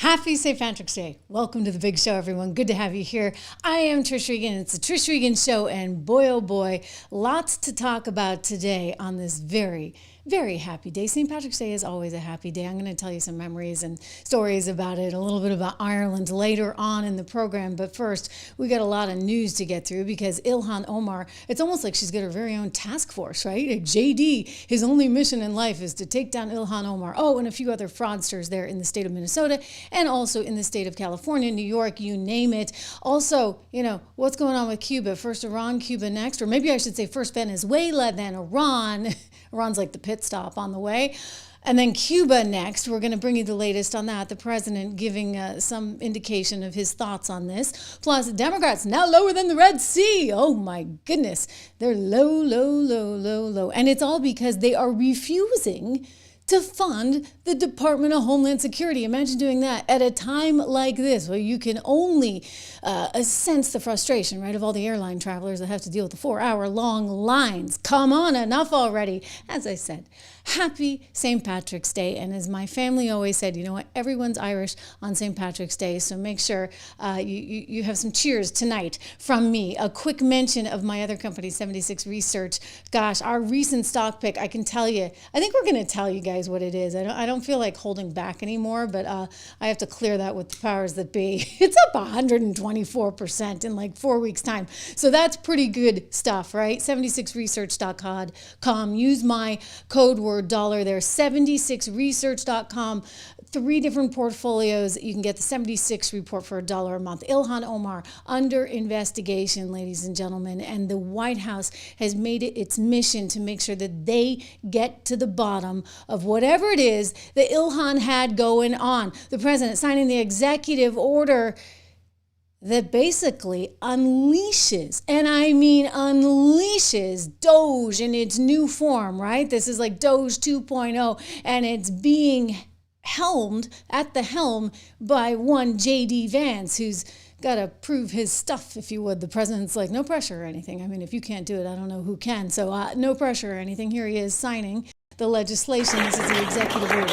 Happy St. Patrick's Day. Welcome to the big show, everyone. Good to have you here. I am Trish Regan. It's the Trish Regan Show, and boy, oh boy, lots to talk about today on this very happy day. St. Patrick's Day is always a happy day. I'm going to tell you some memories and stories about it, a little bit about Ireland later on in the program. But first, we got a lot of news to get through because Ilhan Omar, it's almost like she's got her very own task force, right? Like JD, his only mission in life is to take down Ilhan Omar. Oh, and a few other fraudsters there in the state of Minnesota and also in the state of California, New York, you name it. Also, you know, what's going on with Cuba? First Iran, Cuba next, or maybe I should say first Venezuela, then Iran. Iran's like the pit stop on the way. And then Cuba next. We're going to bring you the latest on that. The president giving some indication of his thoughts on this. Plus, Democrats now lower than the Red Sea. Oh my goodness. They're low. And it's all because they are refusing to fund the Department of Homeland Security. Imagine doing that at a time like this where you can only sense the frustration, right, of all the airline travelers that have to deal with the 4-hour-long lines. Come on, enough already. As I said, happy St. Patrick's Day. And as my family always said, you know what, everyone's Irish on St. Patrick's Day, so make sure you have some cheers tonight from me. A quick mention of my other company, 76 Research. Gosh, our recent stock pick, I can tell you, I think we're going to tell you guys what it is. I don't feel like holding back anymore, but I have to clear that with the powers that be. It's up 124% in like 4 weeks' time. So that's pretty good stuff, right? 76research.com. Use my code word dollar there, 76research.com. 3 different portfolios. You can get the 76 report for $1 a month. Ilhan Omar under investigation, ladies and gentlemen, and the White House has made it its mission to make sure that they get to the bottom of whatever it is that Ilhan had going on. The president signing the executive order that basically unleashes, and I mean unleashes, Doge in its new form, right? This is like Doge 2.0, and it's being helmed at the helm by one J.D. Vance, who's got to prove his stuff, if you would. The president's like, no pressure or anything. I mean, if you can't do it, I don't know who can. So no pressure or anything. Here he is signing the legislation. This is the executive order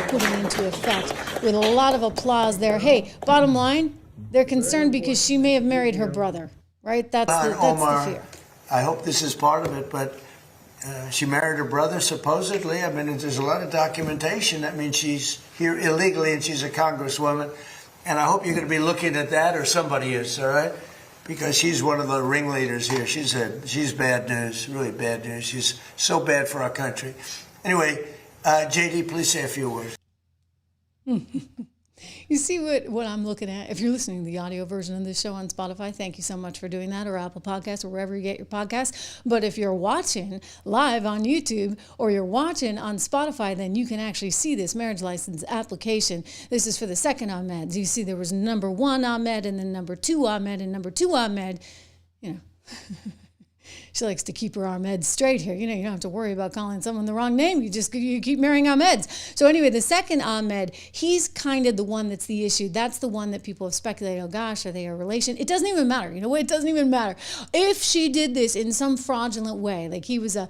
putting into effect with a lot of applause there. Hey, bottom line, they're concerned because she may have married her brother, right? That's the fear. I hope this is part of it, but she married her brother, supposedly. I mean, there's a lot of documentation. That means she's here illegally and she's a congresswoman. And I hope you're going to be looking at that, or somebody is, all right? Because she's one of the ringleaders here. She's bad news, really bad news. She's so bad for our country. Anyway, JD, please say a few words. You see what I'm looking at? If you're listening to the audio version of this show on Spotify, thank you so much for doing that, or Apple Podcasts, or wherever you get your podcasts. But if you're watching live on YouTube or you're watching on Spotify, then you can actually see this marriage license application. This is for the second Ahmed. You see there was number 1 Ahmed and then number 2 Ahmed, and number 2 Ahmed, you know. She likes to keep her Ahmeds straight here. You know, you don't have to worry about calling someone the wrong name. You keep marrying Ahmeds. So anyway, the second Ahmed, he's kind of the one that's the issue. That's the one that people have speculated, oh gosh, are they a relation? It doesn't even matter. You know what? It doesn't even matter. If she did this in some fraudulent way, like he was a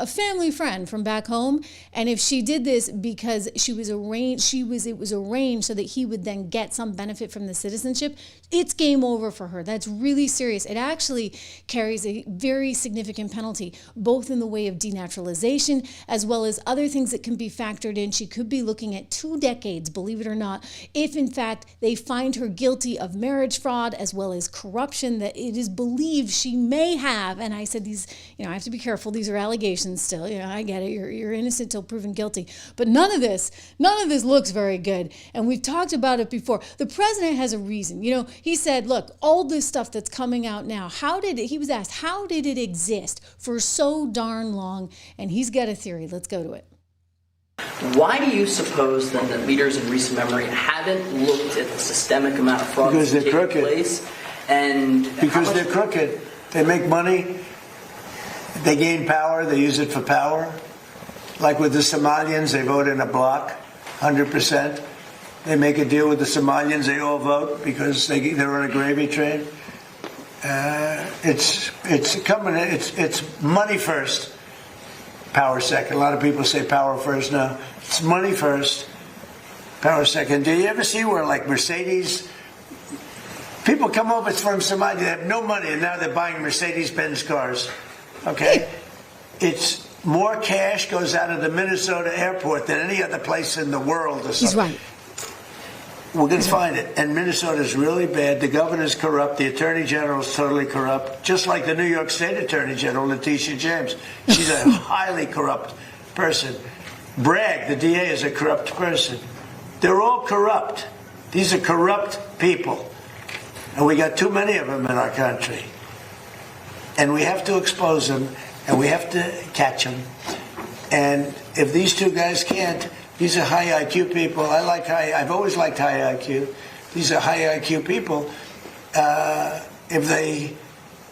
family friend from back home, and if she did this because it was arranged so that he would then get some benefit from the citizenship, it's game over for her. That's really serious. It actually carries a very significant penalty, both in the way of denaturalization as well as other things that can be factored in. She could be looking at 2 decades, believe it or not, if in fact they find her guilty of marriage fraud as well as corruption that it is believed she may have. And I said these, you know, I have to be careful. These are allegations still. You know, I get it. You're innocent till proven guilty. But none of this looks very good. And we've talked about it before. The president has a reason. You know, he said, look, all this stuff that's coming out now, he was asked, how did it exist for so darn long? And he's got a theory. Let's go to it. Why do you suppose then that leaders in recent memory haven't looked at the systemic amount of fraud that's taking place? Because they're crooked. They make money. They gain power. They use it for power. Like with the Somalians, they vote in a block, 100%. They make a deal with the Somalians. They all vote because they're on a gravy train. It's money first, power second. A lot of people say power first. No, it's money first. power second. Do you ever see where, like, Mercedes, people come over from Somalia, they have no money, and now they're buying Mercedes-Benz cars, okay? It's more cash goes out of the Minnesota airport than any other place in the world or something. He's right. We're going to find it. And Minnesota's really bad. The governor's corrupt. The attorney general's totally corrupt. Just like the New York State attorney general, Letitia James. She's a highly corrupt person. Bragg, the DA, is a corrupt person. They're all corrupt. These are corrupt people. And we got too many of them in our country. And we have to expose them, and we have to catch them. And if these two guys can't, these are high IQ people. I've always liked high IQ. These are high IQ people. If they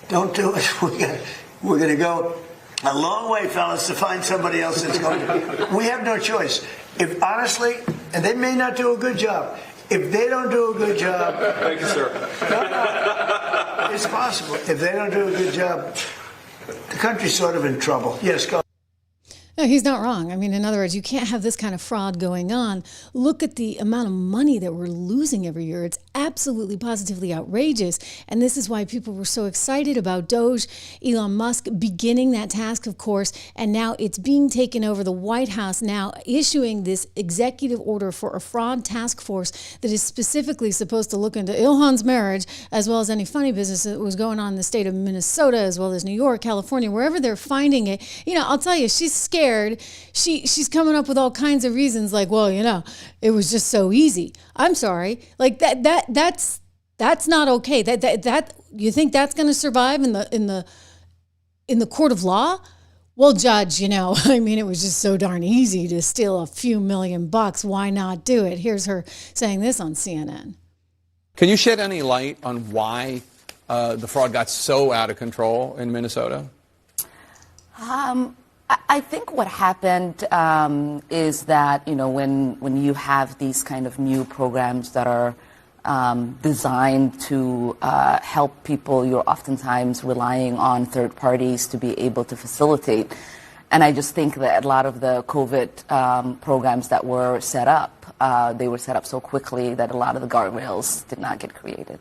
don't do it, we're going to go a long way, fellas, to find somebody else that's going to. We have no choice. If honestly, and they may not do a good job. If they don't do a good job, thank you, sir. No, it's possible. If they don't do a good job, the country's sort of in trouble. Yes, go. No, he's not wrong. I mean, in other words, you can't have this kind of fraud going on. Look at the amount of money that we're losing every year. It's absolutely positively outrageous. And this is why people were so excited about Doge, Elon Musk beginning that task, of course. And now it's being taken over. The White House now issuing this executive order for a fraud task force that is specifically supposed to look into Ilhan's marriage, as well as any funny business that was going on in the state of Minnesota, as well as New York, California, wherever they're finding it. You know, I'll tell you, she's scared. She's coming up with all kinds of reasons, like, well, you know, it was just so easy. I'm sorry, like that's not okay. That you think that's going to survive in the court of law? Well, Judge, you know, I mean, it was just so darn easy to steal a few $1,000,000. Why not do it? Here's her saying this on CNN. Can you shed any light on why the fraud got so out of control in Minnesota? I think what happened is that, you know, when you have these kind of new programs that are designed to help people, you're oftentimes relying on third parties to be able to facilitate. And I just think that a lot of the COVID programs that were set up, they were set up so quickly that a lot of the guardrails did not get created.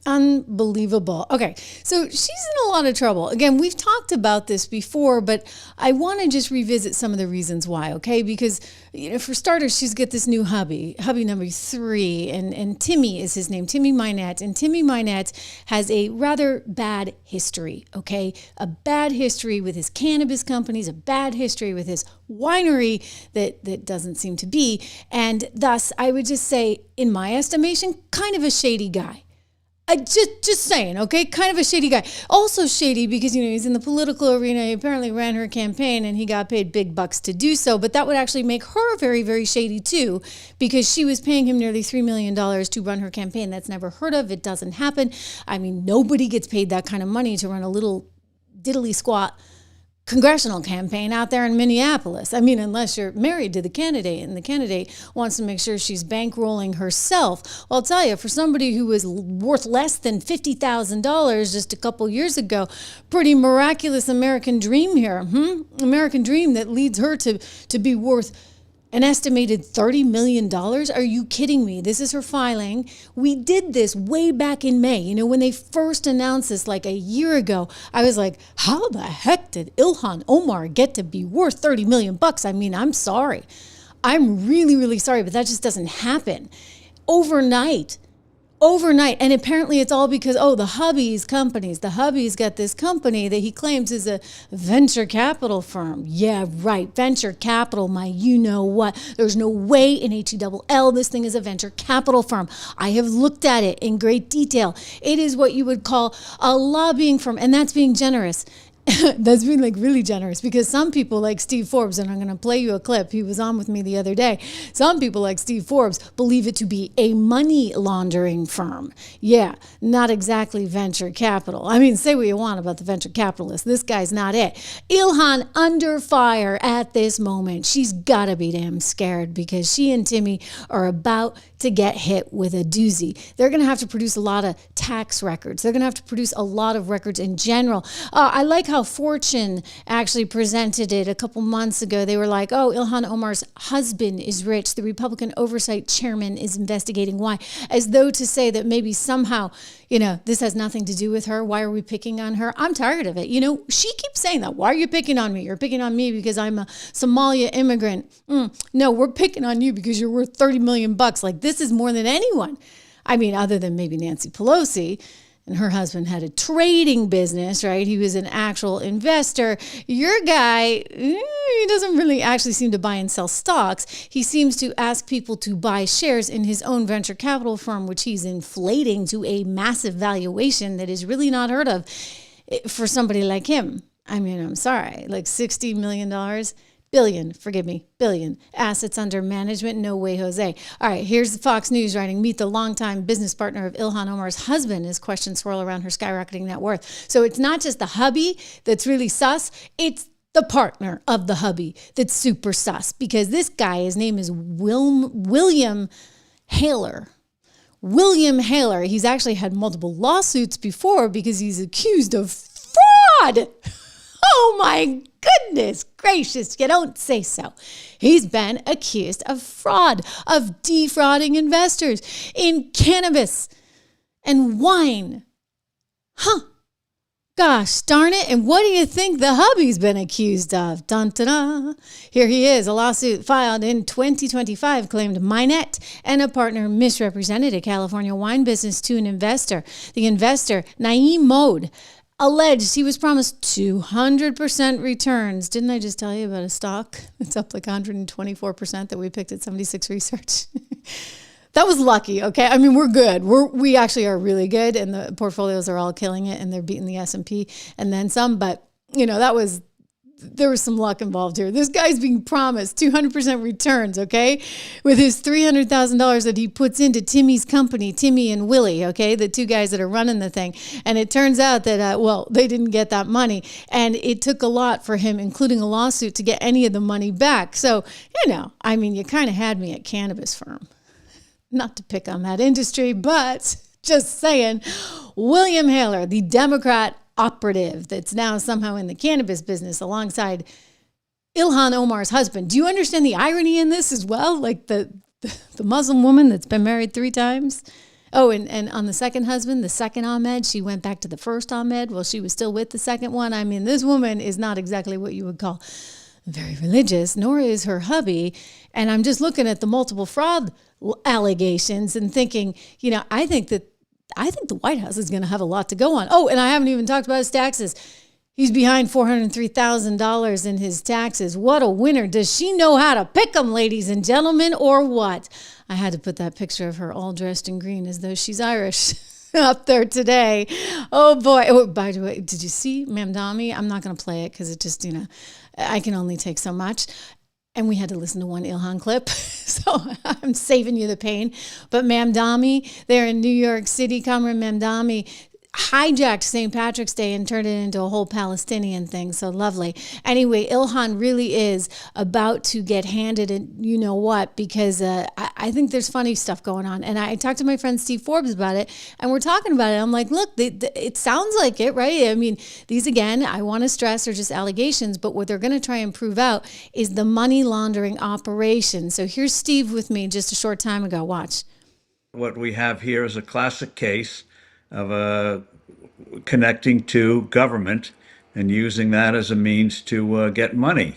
Unbelievable. Okay, so she's in a lot of trouble. Again, we've talked about this before, but I want to just revisit some of the reasons why, okay? Because, you know, for starters, she's got this new hubby number 3, and Timmy is his name, Timmy Minette. And Timmy Minette has a rather bad history, okay? A bad history with his cannabis companies, a bad history with his winery that doesn't seem to be. And thus, I would just say, in my estimation, kind of a shady guy. Just saying, okay? Kind of a shady guy. Also shady because, you know, he's in the political arena. He apparently ran her campaign and he got paid big bucks to do so. But that would actually make her very, very shady too, because she was paying him nearly $3 million to run her campaign. That's never heard of. It doesn't happen. I mean, nobody gets paid that kind of money to run a little diddly squat congressional campaign out there in Minneapolis. I mean, unless you're married to the candidate and the candidate wants to make sure she's bankrolling herself. Well, I'll tell you, for somebody who was worth less than $50,000 just a couple years ago, pretty miraculous American dream here. American dream that leads her to be worth an estimated $30 million? Are you kidding me? This is her filing. We did this way back in May. You know, when they first announced this like a year ago, I was like, how the heck did Ilhan Omar get to be worth $30 million? I mean, I'm sorry. I'm really, really sorry, but that just doesn't happen overnight. And apparently it's all because, the hubby's companies. The hubby's got this company that he claims is a venture capital firm. Yeah, right. Venture capital, my you-know-what. There's no way in HELL this thing is a venture capital firm. I have looked at it in great detail. It is what you would call a lobbying firm, and that's being generous. That's been like really generous, because some people like Steve Forbes, and I'm going to play you a clip. He was on with me the other day. Some people like Steve Forbes believe it to be a money laundering firm. Yeah, not exactly venture capital. I mean, say what you want about the venture capitalists. This guy's not it. Ilhan under fire at this moment. She's got to be damn scared, because she and Timmy are about to get hit with a doozy. They're going to have to produce a lot of tax records. They're going to have to produce a lot of records in general. I like how how Fortune actually presented it a couple months ago. They were like, oh, Ilhan Omar's husband is rich. The Republican oversight chairman is investigating why, as though to say that maybe somehow, this has nothing to do with her. Why are we picking on her? I'm tired of it. She keeps saying that. Why are you picking on me? You're picking on me because I'm a Somalia immigrant. No, we're picking on you because you're worth $30 million. Like, this is more than anyone. I mean, other than maybe Nancy Pelosi. And her husband had a trading business, right? He was an actual investor. Your guy, he doesn't really actually seem to buy and sell stocks. He seems to ask people to buy shares in his own venture capital firm, which he's inflating to a massive valuation that is really not heard of for somebody like him. I mean, I'm sorry, like $60 million. Billion assets under management. No way, Jose. All right, here's Fox News writing, meet the longtime business partner of Ilhan Omar's husband as questions swirl around her skyrocketing net worth. So it's not just the hubby that's really sus, it's the partner of the hubby that's super sus, because this guy, his name is William Haler. William Haler. He's actually had multiple lawsuits before because he's accused of fraud. Oh my goodness gracious, you don't say so. He's been accused of fraud, of defrauding investors in cannabis and wine. Gosh darn it. And what do you think the hubby's been accused of? Dun, dun, dun. Here he is. A lawsuit filed in 2025 claimed Minette and a partner misrepresented a California wine business to an investor. The investor, Naeem Mode, alleged he was promised 200% returns. Didn't I just tell you about a stock? It's up like 124% that we picked at 76 Research. That was lucky, okay? I mean, we're good. We actually are really good, and the portfolios are all killing it, and they're beating the S&P and then some. But, there was some luck involved here. This guy's being promised 200% returns, okay, with his $300,000 that he puts into Timmy's company, Timmy and Willie, okay, the two guys that are running the thing. And it turns out that, they didn't get that money. And it took a lot for him, including a lawsuit, to get any of the money back. So, you kind of had me at cannabis firm. Not to pick on that industry, but just saying, William Haler, the Democrat operative that's now somehow in the cannabis business alongside Ilhan Omar's husband. Do you understand the irony in this as well? Like the Muslim woman that's been married 3 times. Oh, and on the second husband, the second Ahmed, she went back to the first Ahmed while she was still with the second one. I mean, this woman is not exactly what you would call very religious, nor is her hubby. And I'm just looking at the multiple fraud allegations and thinking, I think the White House is going to have a lot to go on. Oh, and I haven't even talked about his taxes. He's behind $403,000 in his taxes. What a winner. Does she know how to pick them, ladies and gentlemen, or what? I had to put that picture of her all dressed in green as though she's Irish up there today. Oh, boy. Oh, by the way, did you see Mamdani? I'm not going to play it because it just, I can only take so much. And we had to listen to one Ilhan clip, so I'm saving you the pain. But Mamdani, there in New York City, Kamran Mamdani hijacked St. Patrick's Day and turned it into a whole Palestinian thing. So lovely. Anyway, Ilhan really is about to get handed it, you know what, because I think there's funny stuff going on. And I talked to my friend Steve Forbes about it, and we're talking about it. I'm like, look, it sounds like it, right? I mean, these, again, I want to stress, are just allegations, but what they're going to try and prove out is the money laundering operation. So here's Steve with me just a short time ago. Watch. What we have here is a classic case of connecting to government and using that as a means to get money.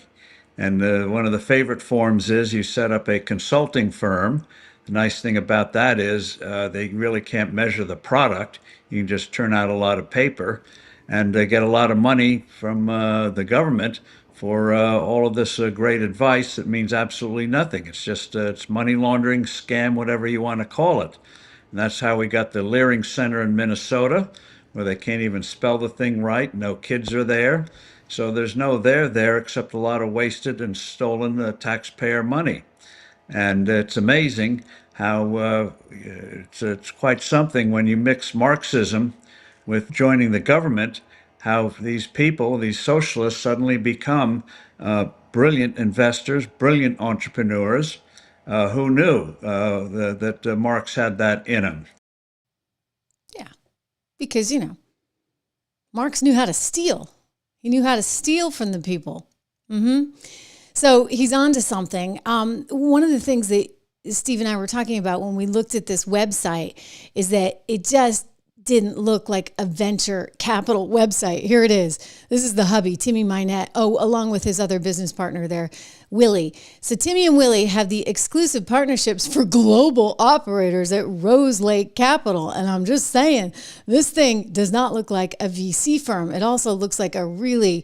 And one of the favorite forms is you set up a consulting firm. The nice thing about that is they really can't measure the product. You can just turn out a lot of paper and get a lot of money from the government for all of this great advice that means absolutely nothing. It's just it's money laundering, scam, whatever you want to call it. And that's how we got the Leering Center in Minnesota, where they can't even spell the thing right. No kids are there. So there's no there except a lot of wasted and stolen taxpayer money. And it's amazing how it's quite something when you mix Marxism with joining the government, how these people, these socialists, suddenly become brilliant investors, brilliant entrepreneurs. Who knew that Marx had that in him? Yeah, because, Marx knew how to steal. He knew how to steal from the people. So he's on to something. One of the things that Steve and I were talking about when we looked at this website is that it just didn't look like a venture capital website. Here it is. This is the hubby, Timmy Minette. Oh, along with his other business partner there, Willie. So Timmy and Willie have the exclusive partnerships for global operators at Rose Lake Capital. And I'm just saying, this thing does not look like a VC firm. It also looks like a really,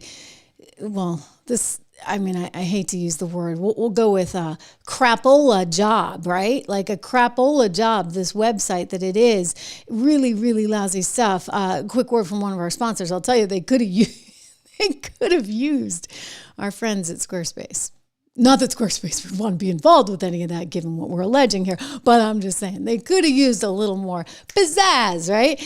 I hate to use the word. We'll go with a crapola job, right? Like a crapola job, this website that it is. Really, really lousy stuff. Quick word from one of our sponsors. I'll tell you, they could have used our friends at Squarespace. Not that Squarespace would want to be involved with any of that, given what we're alleging here, but I'm just saying they could have used a little more pizzazz, right?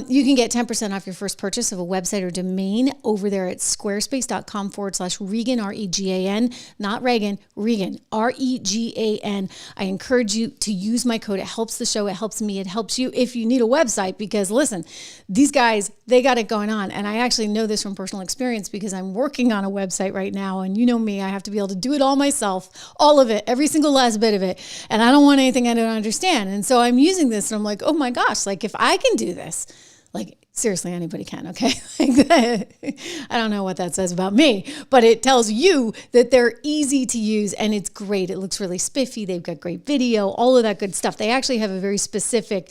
You can get 10% off your first purchase of a website or domain over there at squarespace.com/Regan, R-E-G-A-N, not Reagan, Regan, R-E-G-A-N. I encourage you to use my code. It helps the show. It helps me. It helps you if you need a website, because listen, these guys, they got it going on. And I actually know this from personal experience because I'm working on a website right now. And you know me, I have to be able to do it all myself, all of it, every single last bit of it. And I don't want anything I don't understand. And so I'm using this and I'm like, oh my gosh, like if I can do this, like seriously, anybody can, okay? I don't know what that says about me, but it tells you that they're easy to use and it's great. It looks really spiffy. They've got great video, all of that good stuff. They actually have a very specific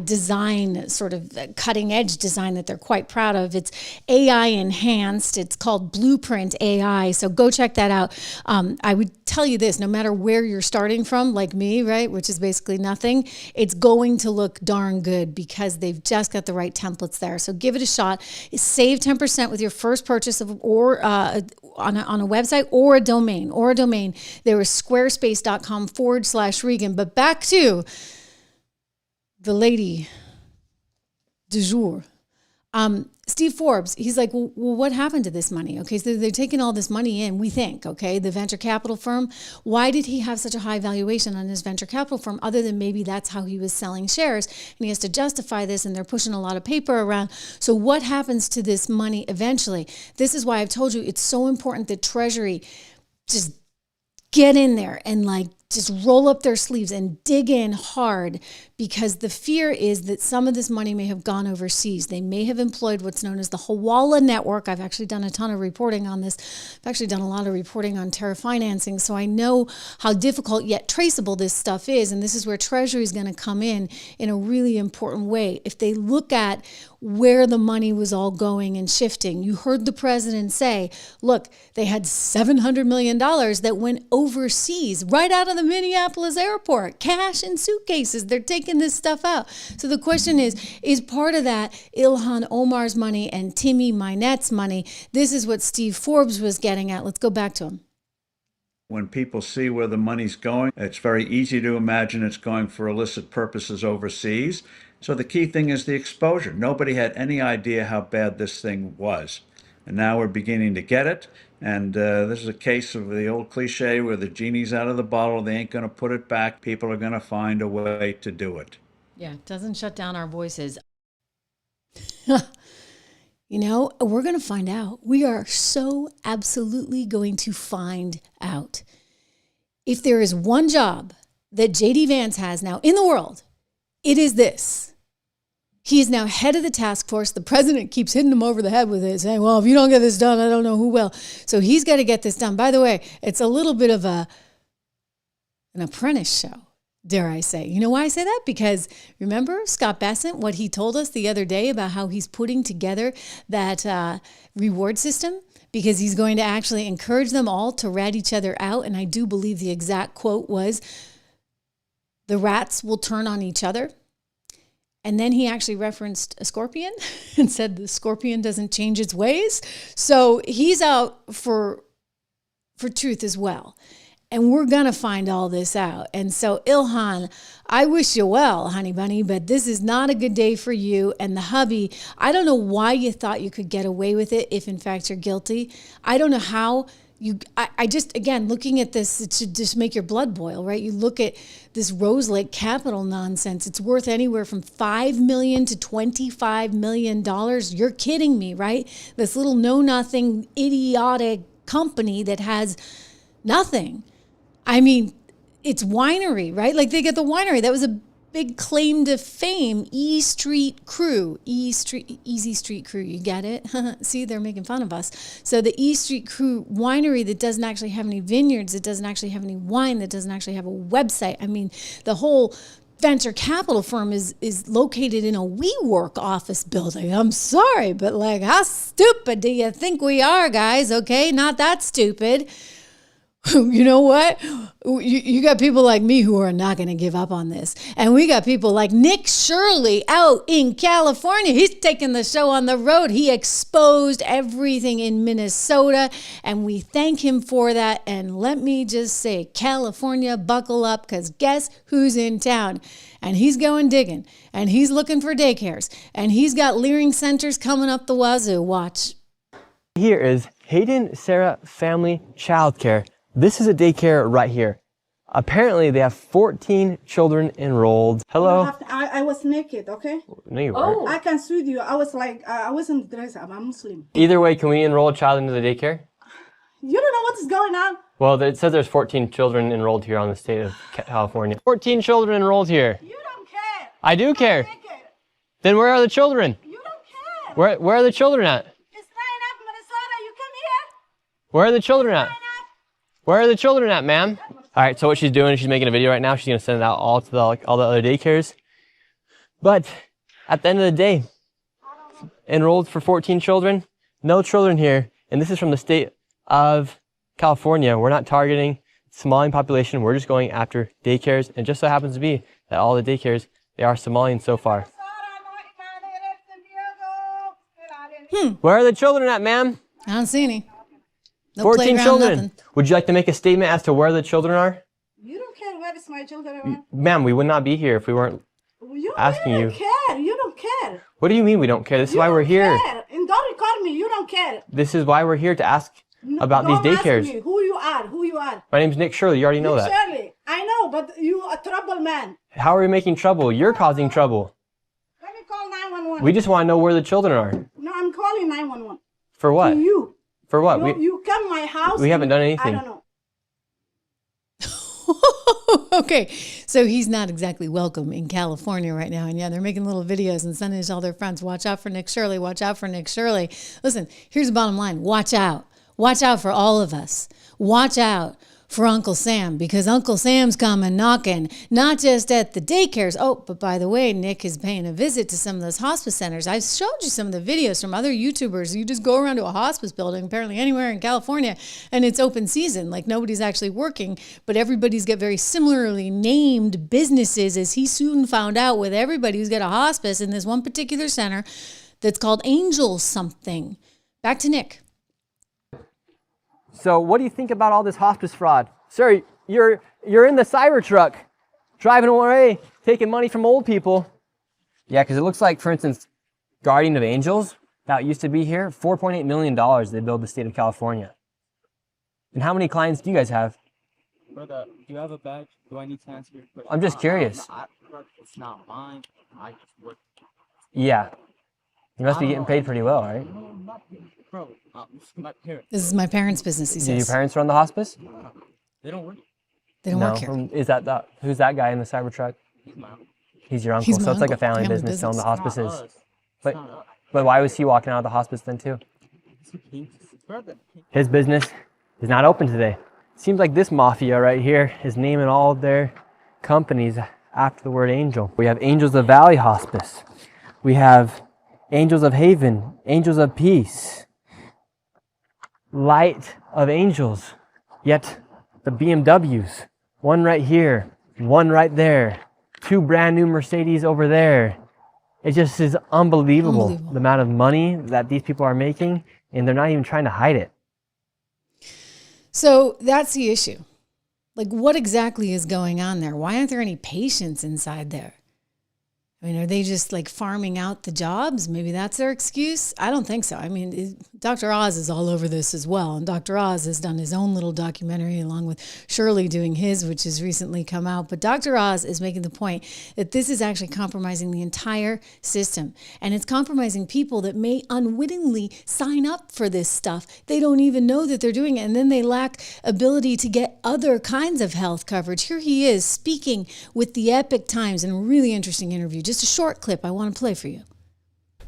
design, sort of cutting edge design that they're quite proud of. It's AI enhanced. It's called Blueprint AI. So go check that out. I would tell you this, no matter where you're starting from, like me, right, which is basically nothing, it's going to look darn good because they've just got the right templates there. So give it a shot. Save 10% with your first purchase of on a website or a domain. There is squarespace.com/Regan. But back to the lady du jour. Steve Forbes, he's like, well, what happened to this money? Okay, so they're taking all this money in, we think, okay, the venture capital firm. Why did he have such a high valuation on his venture capital firm, other than maybe that's how he was selling shares? And he has to justify this, and they're pushing a lot of paper around. So what happens to this money eventually? This is why I've told you it's so important that Treasury just get in there and like just roll up their sleeves and dig in hard, because the fear is that some of this money may have gone overseas. They may have employed what's known as the Hawala network. I've actually done a ton of reporting on this. I've actually done a lot of reporting on terror financing, so I know how difficult yet traceable this stuff is, and this is where Treasury is going to come in a really important way. If they look at where the money was all going and shifting. You heard the president say, look, they had $700 million that went overseas right out of the Minneapolis airport, cash in suitcases. They're taking this stuff out. So the question is part of that Ilhan Omar's money and Timmy Minette's money? This is what Steve Forbes was getting at. Let's go back to him. When people see where the money's going, it's very easy to imagine it's going for illicit purposes overseas. So the key thing is the exposure. Nobody had any idea how bad this thing was. And now we're beginning to get it. And this is a case of the old cliche where the genie's out of the bottle, they ain't going to put it back. People are going to find a way to do it. Yeah, it doesn't shut down our voices. You know, we're going to find out. We are so absolutely going to find out. If there is one job that J.D. Vance has now in the world, it is this. He is now head of the task force. The president keeps hitting him over the head with it, saying, well, if you don't get this done, I don't know who will. So he's got to get this done. By the way, it's a little bit of an apprentice show, dare I say. You know why I say that? Because remember Scott Bessent, what he told us the other day about how he's putting together that reward system? Because he's going to actually encourage them all to rat each other out. And I do believe the exact quote was, the rats will turn on each other. And then he actually referenced a scorpion and said the scorpion doesn't change its ways. So he's out for truth as well. And we're going to find all this out. And so Ilhan, I wish you well, honey bunny, but this is not a good day for you. And the hubby, I don't know why you thought you could get away with it if in fact you're guilty. I don't know how I just, again, looking at this, it should just make your blood boil, right? You look at this Rose Lake Capital nonsense. It's worth anywhere from $5 million to $25 million. You're kidding me, right? This little know-nothing, idiotic company that has nothing. I mean, it's winery, right? Like they get the winery. That was a big claim to fame. Easy Street Crew, you get it? See, they're making fun of us. So the Easy Street Crew winery that doesn't actually have any vineyards, that doesn't actually have any wine, that doesn't actually have a website. I mean, the whole venture capital firm is located in a WeWork office building. I'm sorry, but like, how stupid do you think we are, guys? Okay, not that stupid. You know what? You got people like me who are not going to give up on this. And we got people like Nick Shirley out in California. He's taking the show on the road. He exposed everything in Minnesota, and we thank him for that. And let me just say, California, buckle up, because guess who's in town? And he's going digging, and he's looking for daycares, and he's got Leering centers coming up the wazoo. Watch. Here is Hayden Sarah Family Childcare. This is a daycare right here. Apparently, they have 14 children enrolled. Hello? I was naked, okay? No, you weren't. I can sue you. I was like, I wasn't dressed up. I'm Muslim. Either way, can we enroll a child into the daycare? You don't know what is going on. Well, it says there's 14 children enrolled here on the state of California. 14 children enrolled here. You don't care. I do care. Naked. Then where are the children? You don't care. Where are the children at? It's 9 up, Minnesota. You come here. Where are the children at? Where are the children at, ma'am? All right, so what she's doing is she's making a video right now. She's going to send it out all to all the other daycares. But at the end of the day, enrolled for 14 children, no children here. And this is from the state of California. We're not targeting Somalian population. We're just going after daycares. And it just so happens to be that all the daycares, they are Somalian so far. Where are the children at, ma'am? I don't see any. No 14 children. Nothing. Would you like to make a statement as to where the children are? You don't care where is my children. Ma'am, we would not be here if we weren't asking you. You don't care. You don't care. What do you mean we don't care? This is You why we're don't here. care. And don't record me. You don't care. This is why we're here to ask about these Don't ask daycares. me who you are. Who you are. My name's Nick Shirley. You already know that. Shirley, I know, but you a trouble man. How are we making trouble? You're causing trouble. Let me call 911. We just want to know where the children are. No, I'm calling 911. For what? To you. For what? You come to my house. We haven't done anything. I don't know. Okay, so he's not exactly welcome in California right now. And yeah, they're making little videos and sending it to all their friends. Watch out for Nick Shirley. Watch out for Nick Shirley. Listen, here's the bottom line. Watch out. Watch out for all of us. Watch out for Uncle Sam, because Uncle Sam's coming knocking, not just at the daycares. Oh, but by the way, Nick is paying a visit to some of those hospice centers. I've showed you some of the videos from other YouTubers. You just go around to a hospice building, apparently anywhere in California, and it's open season. Like nobody's actually working, but everybody's got very similarly named businesses, as he soon found out with everybody who's got a hospice in this one particular center that's called Angel something. Back to Nick. So what do you think about all this hospice fraud? Sir, you're in the Cybertruck, driving away, taking money from old people. Yeah, because it looks like, for instance, Guardian of Angels, that used to be here, $4.8 million they billed the state of California. And how many clients do you guys have? Brother, do you have a badge? Do I need to answer your question? I'm just curious. It's not mine. I just work. Yeah. You must be getting paid pretty well, right? Bro, this is my parents. This is my parents' business, he Do says. your parents run the hospice? They don't work. They don't work here. Is that who's that guy in the Cybertruck? He's my uncle. He's your uncle. He's my So it's like a uncle. family Family business selling the business. hospices. But why was he walking out of the hospice then too? Brother. His business is not open today. Seems like this mafia right here is naming all of their companies after the word angel. We have Angels of Valley Hospice. We have Angels of Haven, Angels of Peace, Light of Angels. Yet the BMWs, one right here, one right there, 2 brand new Mercedes over there. It just is unbelievable the amount of money that these people are making, and they're not even trying to hide it. So that's the issue. Like, what exactly is going on there? Why aren't there any patients inside there? I I mean, are they just like farming out the jobs? Maybe that's their excuse. I don't think so. I mean, Dr. Oz is all over this as well. And Dr. Oz has done his own little documentary along with Shirley doing his, which has recently come out. But Dr. Oz is making the point that this is actually compromising the entire system. And it's compromising people that may unwittingly sign up for this stuff. They don't even know that they're doing it. And then they lack ability to get other kinds of health coverage. Here he is speaking with the Epic Times in a really interesting interview. Just a short clip I want to play for you.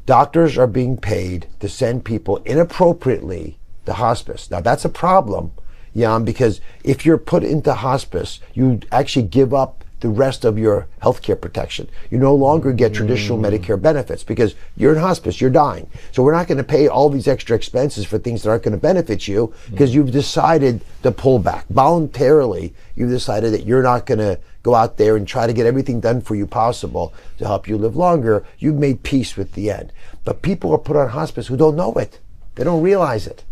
Doctors are being paid to send people inappropriately to hospice. Now that's a problem, Jan, because if you're put into hospice, you actually give up the rest of your healthcare protection. You no longer get traditional Medicare benefits because you're in hospice, you're dying. So we're not going to pay all these extra expenses for things that aren't going to benefit you because you've decided to pull back. Voluntarily, you've decided that you're not going to go out there and try to get everything done for you possible to help you live longer. You've made peace with the end. But people are put on hospice who don't know it. They don't realize it.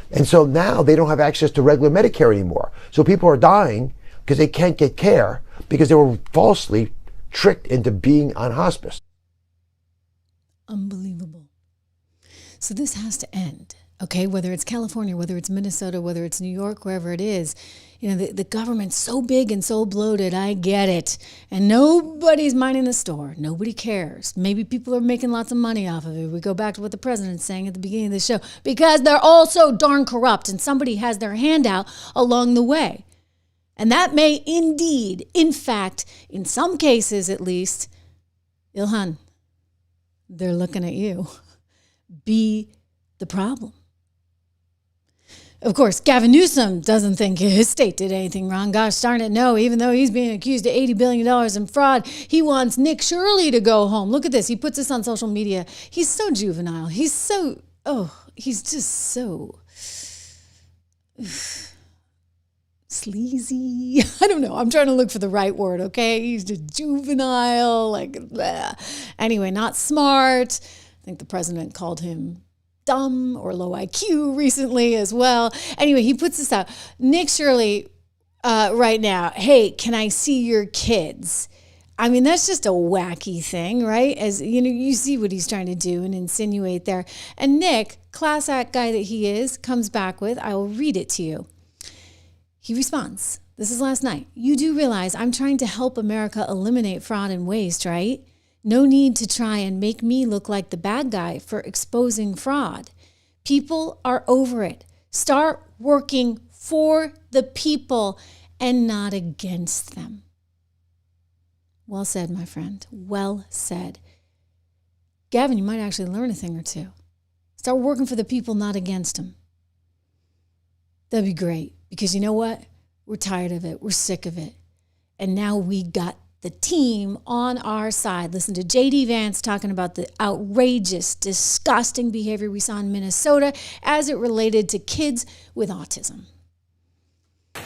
And so now they don't have access to regular Medicare anymore. So people are dying because they can't get care because they were falsely tricked into being on hospice. Unbelievable. So this has to end, okay? Whether it's California, whether it's Minnesota, whether it's New York, wherever it is, you know, the government's so big and so bloated, I get it. And nobody's minding the store. Nobody cares. Maybe people are making lots of money off of it. We go back to what the president's saying at the beginning of the show, because they're all so darn corrupt and somebody has their hand out along the way. And that may indeed, in fact, in some cases at least, Ilhan, they're looking at you, be the problem. Of course, Gavin Newsom doesn't think his state did anything wrong. Gosh darn it, no. Even though he's being accused of $80 billion in fraud, he wants Nick Shirley to go home. Look at this. He puts this on social media. He's so juvenile. He's just so sleazy. I don't know. I'm trying to look for the right word, okay? He's just juvenile, like, blah. Anyway, not smart. I think the president called him dumb or low IQ recently as well. Anyway, he puts this out. Nick Shirley right now, hey, can I see your kids? I mean, that's just a wacky thing, right? As you know, you see what he's trying to do and insinuate there. And Nick, class act guy that he is, comes back with, I will read it to you. He responds, this is last night. You do realize I'm trying to help America eliminate fraud and waste, right? No need to try and make me look like the bad guy for exposing fraud. People are over it. Start working for the people and not against them. Well said, my friend. Well said. Gavin, you might actually learn a thing or two. Start working for the people, not against them. That'd be great. Because you know what? We're tired of it. We're sick of it. And now we got the team on our side. Listen to J.D. Vance talking about the outrageous, disgusting behavior we saw in Minnesota as it related to kids with autism.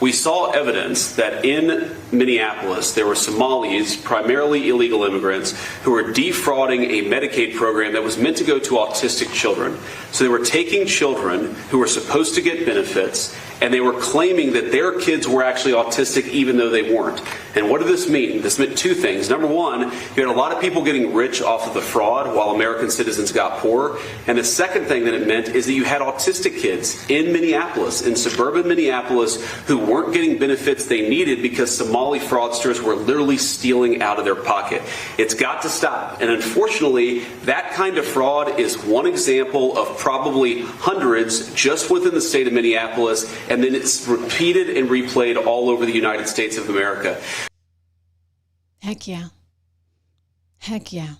We saw evidence that in Minneapolis, there were Somalis, primarily illegal immigrants, who were defrauding a Medicaid program that was meant to go to autistic children. So they were taking children who were supposed to get benefits, and they were claiming that their kids were actually autistic even though they weren't. And what did this mean? This meant two things. Number one, you had a lot of people getting rich off of the fraud while American citizens got poor. And the second thing that it meant is that you had autistic kids in Minneapolis, in suburban Minneapolis, who weren't getting benefits they needed because Somali fraudsters were literally stealing out of their pocket. It's got to stop. And unfortunately, that kind of fraud is one example of probably hundreds just within the state of Minneapolis, and then it's repeated and replayed all over the United States of America. Heck yeah. Heck yeah.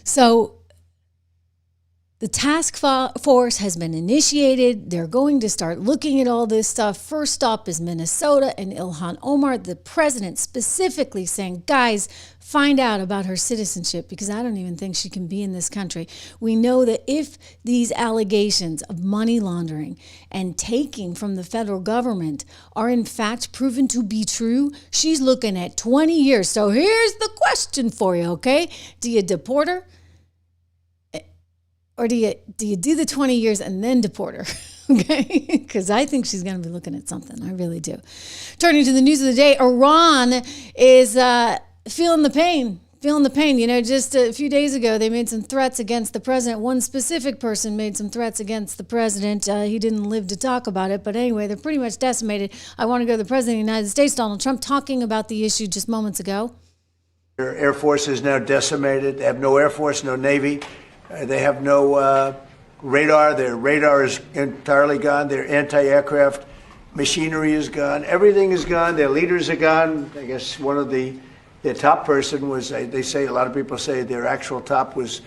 So the task force has been initiated. They're going to start looking at all this stuff. First stop is Minnesota and Ilhan Omar, the president specifically saying, guys, find out about her citizenship because I don't even think she can be in this country. We know that if these allegations of money laundering and taking from the federal government are in fact proven to be true, she's looking at 20 years. So here's the question for you, okay? Do you deport her? Or do you do the 20 years and then deport her? Okay? Because I think she's going to be looking at something. I really do. Turning to the news of the day, Iran is feeling the pain. feeling the pain. You know, just a few days ago, they made some threats against the president. One specific person made some threats against the president. He didn't live to talk about it. But anyway, they're pretty much decimated. I want to go to the president of the United States, Donald Trump, talking about the issue just moments ago. Their Air Force is now decimated. They have no Air Force, no Navy. They have no radar. Their radar is entirely gone. Their anti-aircraft machinery is gone. Everything is gone. Their leaders are gone. I guess one of their top person was, they say, a lot of people say their actual top was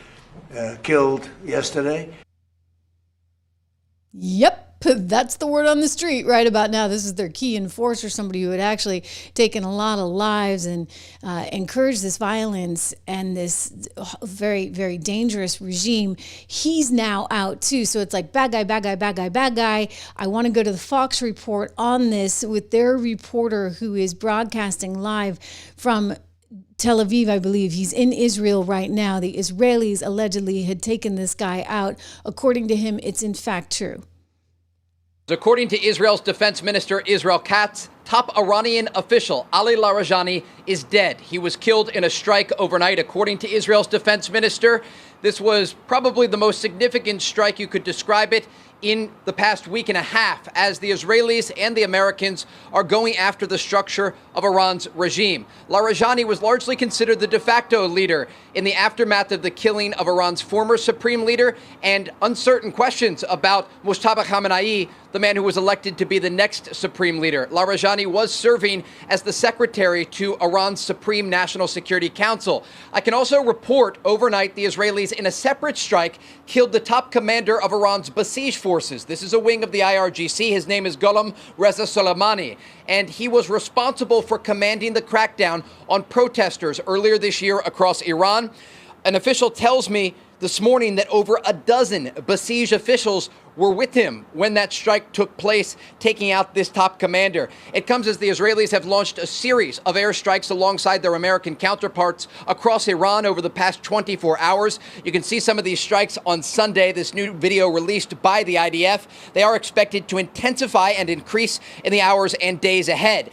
killed yesterday. Yep. That's the word on the street right about now. This is their key enforcer, somebody who had actually taken a lot of lives and encouraged this violence and this very, very dangerous regime. He's now out too. So it's like bad guy, bad guy, bad guy, bad guy. I want to go to the Fox report on this with their reporter who is broadcasting live from Tel Aviv, I believe. He's in Israel right now. The Israelis allegedly had taken this guy out. According to him, it's in fact true. According to Israel's defense minister, Israel Katz, top Iranian official Ali Larijani is dead. He was killed in a strike overnight. According to Israel's defense minister, this was probably the most significant strike, you could describe it, in the past week and a half, as the Israelis and the Americans are going after the structure of Iran's regime. Larijani was largely considered the de facto leader in the aftermath of the killing of Iran's former supreme leader, and uncertain questions about Mojtaba Khamenei, the man who was elected to be the next supreme leader. Larijani was serving as the secretary to Iran's Supreme National Security Council. I can also report overnight the Israelis, in a separate strike, killed the top commander of Iran's Basij forces. This is a wing of the IRGC. His name is Ghulam Reza Soleimani, and he was responsible for commanding the crackdown on protesters earlier this year across Iran. An official tells me this morning that over a dozen Basij officials were with him when that strike took place, taking out this top commander. It comes as the Israelis have launched a series of airstrikes alongside their American counterparts across Iran over the past 24 hours. You can see some of these strikes on Sunday, this new video released by the IDF. They are expected to intensify and increase in the hours and days ahead.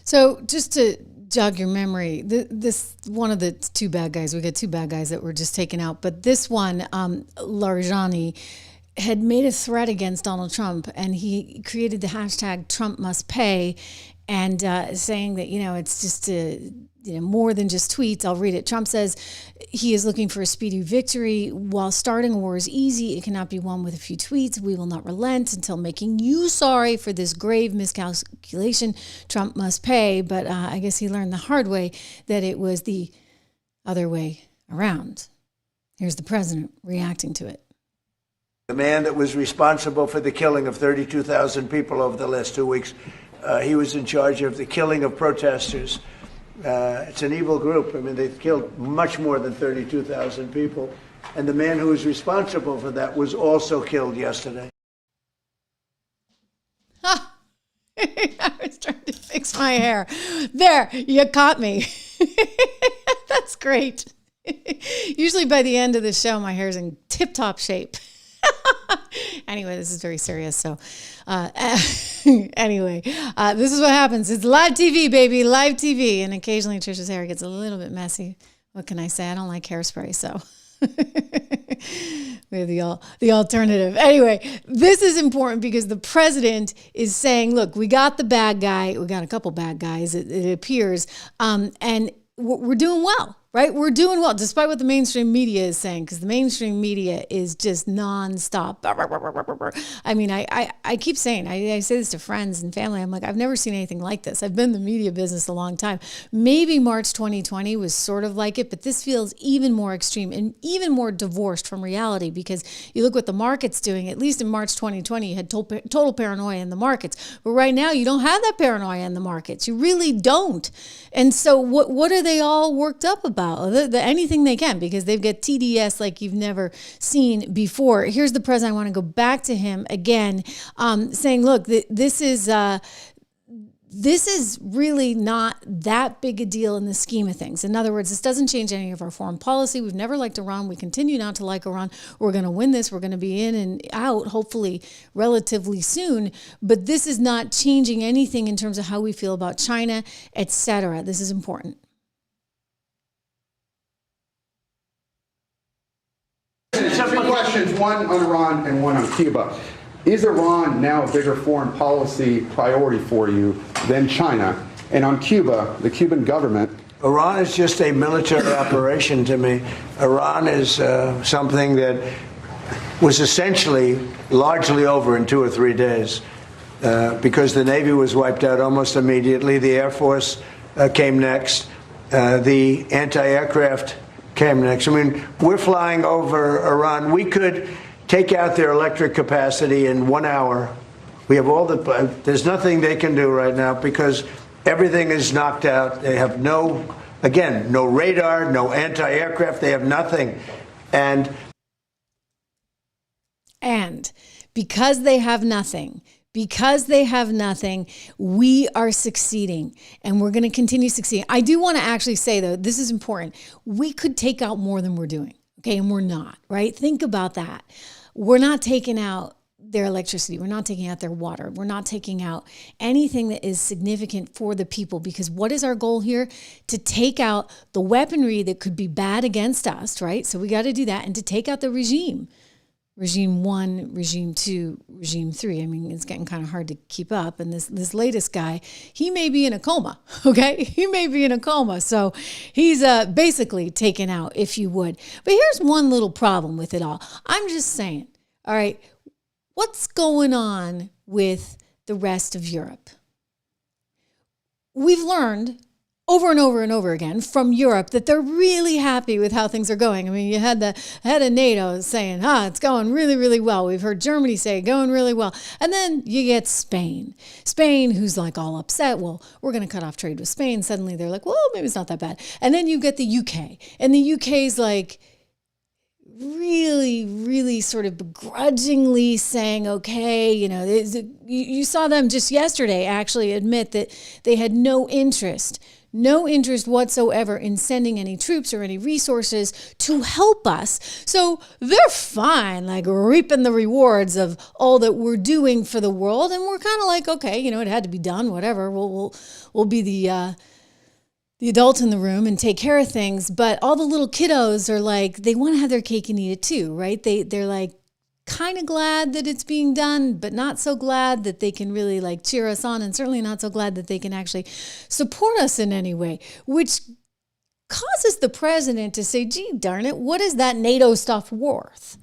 So just to jog your memory, this one of the two bad guys, we got two bad guys that were just taken out, but this one, Larijani, had made a threat against Donald Trump, and he created the hashtag Trump must pay, and saying that, it's just more than just tweets. I'll read it. Trump says he is looking for a speedy victory. While starting a war is easy, it cannot be won with a few tweets. We will not relent until making you sorry for this grave miscalculation. Trump must pay. But I guess he learned the hard way that it was the other way around. Here's the president reacting to it. The man that was responsible for the killing of 32,000 people over the last 2 weeks, he was in charge of the killing of protesters. It's an evil group. I mean, they've killed much more than 32,000 people. And the man who was responsible for that was also killed yesterday. Ha! I was trying to fix my hair. There, you caught me. That's great. Usually by the end of the show, my hair's in tip-top shape. Anyway, this is very serious. So anyway, this is what happens. It's live TV, baby, live TV. And occasionally Trisha's hair gets a little bit messy. What can I say? I don't like hairspray, so we have the alternative. Anyway, this is important because the president is saying, look, we got the bad guy. We got a couple bad guys, it appears. And we're doing well. Right? We're doing well, despite what the mainstream media is saying, because the mainstream media is just nonstop. I mean, I keep saying, I say this to friends and family, I'm like, I've never seen anything like this. I've been in the media business a long time. Maybe March 2020 was sort of like it, but this feels even more extreme and even more divorced from reality, because you look what the market's doing. At least in March 2020, you had total paranoia in the markets. But right now, you don't have that paranoia in the markets. You really don't. And so what are they all worked up about? Anything they can, because they've got TDS like you've never seen before. Here's the president. I want to go back to him again, saying, look, this is really not that big a deal in the scheme of things. In other words, this doesn't change any of our foreign policy. We've never liked Iran. We continue not to like Iran. We're going to win this. We're going to be in and out, hopefully relatively soon. But this is not changing anything in terms of how we feel about China, etc. This is important. questions, one on Iran and one on Cuba. Is Iran now a bigger foreign policy priority for you than China? And on Cuba, the Cuban government... Iran is just a military operation to me. Iran is something that was essentially largely over in 2 or 3 days because the Navy was wiped out almost immediately. The Air Force came next. The anti-aircraft came next. I mean, we're flying over Iran. We could take out their electric capacity in 1 hour. We have all the... There's nothing they can do right now because everything is knocked out. They have no radar, no anti-aircraft. They have nothing. And because they have nothing, we are succeeding, and we're going to continue succeeding. I do want to actually say, though, this is important. We could take out more than we're doing, okay? And we're not, right? Think about that. We're not taking out their electricity. We're not taking out their water. We're not taking out anything that is significant for the people, because what is our goal here? To take out the weaponry that could be bad against us, right? So we got to do that, and to take out the regime. Regime 1, Regime 2, Regime 3. I mean, it's getting kind of hard to keep up. And this latest guy, he may be in a coma, okay? He may be in a coma. So he's basically taken out, if you would. But here's one little problem with it all. I'm just saying, all right, what's going on with the rest of Europe? We've learned over and over and over again from Europe that they're really happy with how things are going. I mean, you had the head of NATO saying, it's going really, really well. We've heard Germany say going really well. And then you get Spain, who's like all upset. Well, we're going to cut off trade with Spain. Suddenly they're like, well, maybe it's not that bad. And then you get the UK, and the UK's like really, really sort of begrudgingly saying, okay, you saw them just yesterday actually admit that they had no interest whatsoever in sending any troops or any resources to help us. So they're fine, like reaping the rewards of all that we're doing for the world. And we're kind of like, okay, it had to be done, whatever. We'll be the adult in the room and take care of things. But all the little kiddos are like, they want to have their cake and eat it too, right? They're like kind of glad that it's being done, but not so glad that they can really like cheer us on, and certainly not so glad that they can actually support us in any way, which causes the president to say, gee, darn it, what is that NATO stuff worth?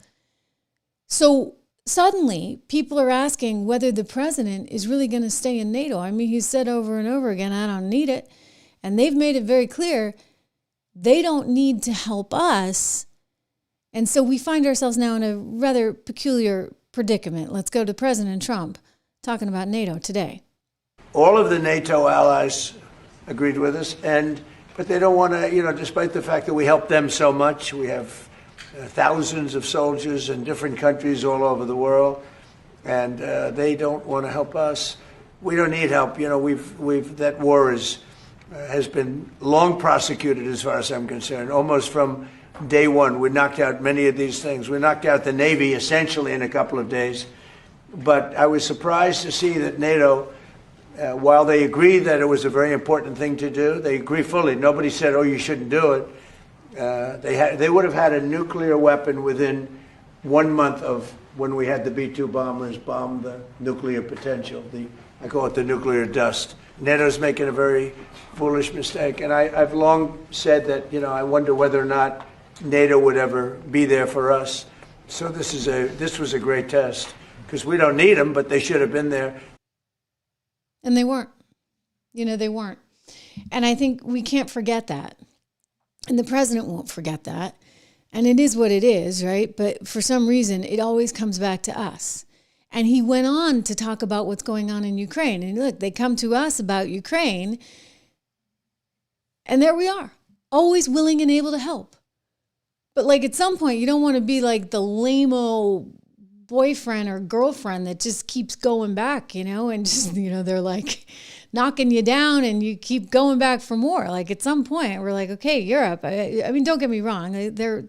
So suddenly people are asking whether the president is really going to stay in NATO. I mean, he's said over and over again, I don't need it. And they've made it very clear they don't need to help us. And so we find ourselves now in a rather peculiar predicament. Let's go to President Trump talking about NATO today. All of the NATO allies agreed with us, but they don't want to, despite the fact that we help them so much. We have thousands of soldiers in different countries all over the world, and they don't want to help us. We don't need help. That war has been long prosecuted as far as I'm concerned, almost from day one. We knocked out many of these things. We knocked out the Navy essentially in a couple of days. But I was surprised to see that NATO, while they agreed that it was a very important thing to do, they agree fully. Nobody said, you shouldn't do it. They would have had a nuclear weapon within 1 month of when we had the B-2 bombers bomb the nuclear potential. I call it the nuclear dust. NATO's making a very foolish mistake. And I've long said that, I wonder whether or not NATO would ever be there for us. So this was a great test, because we don't need them, but they should have been there. And they weren't. They weren't. And I think we can't forget that. And the president won't forget that. And it is what it is, right? But for some reason, it always comes back to us. And he went on to talk about what's going on in Ukraine. And look, they come to us about Ukraine. And there we are, always willing and able to help. But like at some point, you don't want to be like the lame-o boyfriend or girlfriend that just keeps going back, and just, they're like knocking you down and you keep going back for more. Like at some point, we're like, okay, Europe. I mean, don't get me wrong. The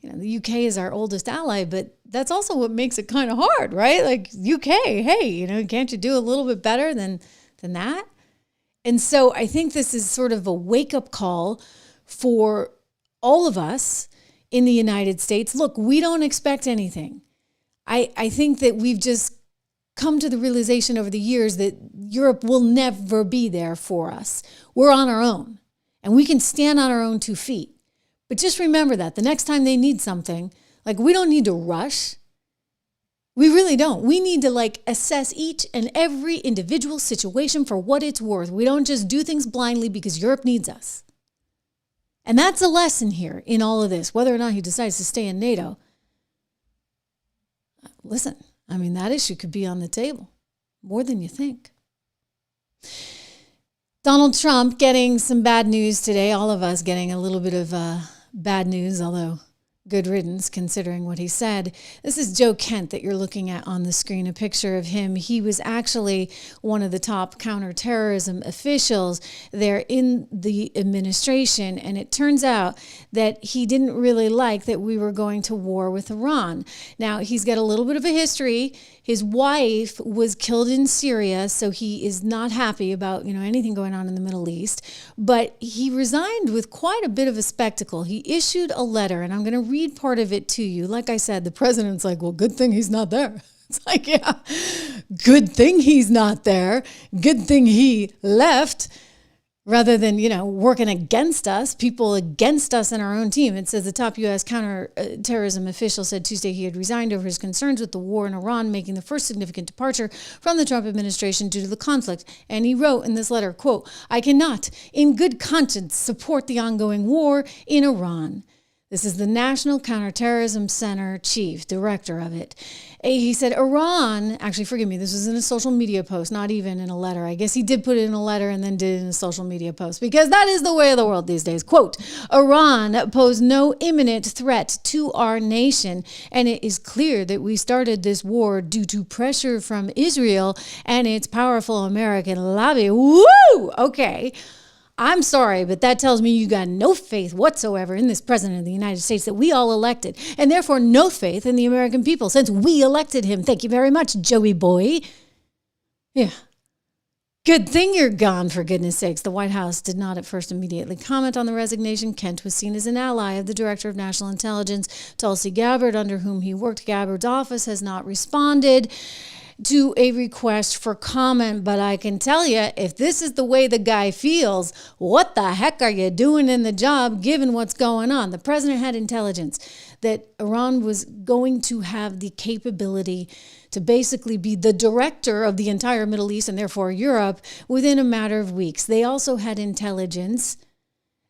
UK is our oldest ally, but that's also what makes it kind of hard, right? Like UK, hey, can't you do a little bit better than that? And so I think this is sort of a wake-up call for all of us in the United States. Look, we don't expect anything. I think that we've just come to the realization over the years that Europe will never be there for us. We're on our own, and we can stand on our own 2 feet. But just remember that the next time they need something, like, we don't need to rush. We really don't. We need to assess each and every individual situation for what it's worth. We don't just do things blindly because Europe needs us. And that's a lesson here in all of this, whether or not he decides to stay in NATO. Listen, I mean, that issue could be on the table more than you think. Donald Trump getting some bad news today. All of us getting a little bit of bad news, although good riddance considering what he said. This is Joe Kent that you're looking at on the screen, a picture of him. He was actually one of the top counterterrorism officials there in the administration. And it turns out that he didn't really like that we were going to war with Iran. Now, he's got a little bit of a history. His wife was killed in Syria, so he is not happy about, anything going on in the Middle East. But he resigned with quite a bit of a spectacle. He issued a letter, and I'm going to read part of it to you. Like I said, the president's like, well, good thing he's not there. It's like, yeah, good thing he's not there. Good thing he left. Rather than, working against us, people against us and our own team. It says the top U.S. counterterrorism official said Tuesday he had resigned over his concerns with the war in Iran, making the first significant departure from the Trump administration due to the conflict. And he wrote in this letter, quote, I cannot, in good conscience, support the ongoing war in Iran. This is the National Counterterrorism Center chief, director of it. He said, Iran, actually, forgive me, this was in a social media post, not even in a letter. I guess he did put it in a letter and then did it in a social media post because that is the way of the world these days. Quote, Iran posed no imminent threat to our nation, and it is clear that we started this war due to pressure from Israel and its powerful American lobby. Woo! Okay. I'm sorry, but that tells me you got no faith whatsoever in this president of the United States that we all elected, and therefore no faith in the American people since we elected him. Thank you very much, Joey boy. Yeah. Good thing you're gone, for goodness sakes. The White House did not at first immediately comment on the resignation. Kent was seen as an ally of the Director of National Intelligence, Tulsi Gabbard, under whom he worked. Gabbard's office has not responded to a request for comment, but I can tell you, if this is the way the guy feels, what the heck are you doing in the job given what's going on? The president had intelligence that Iran was going to have the capability to basically be the director of the entire Middle East and therefore Europe within a matter of weeks. They also had intelligence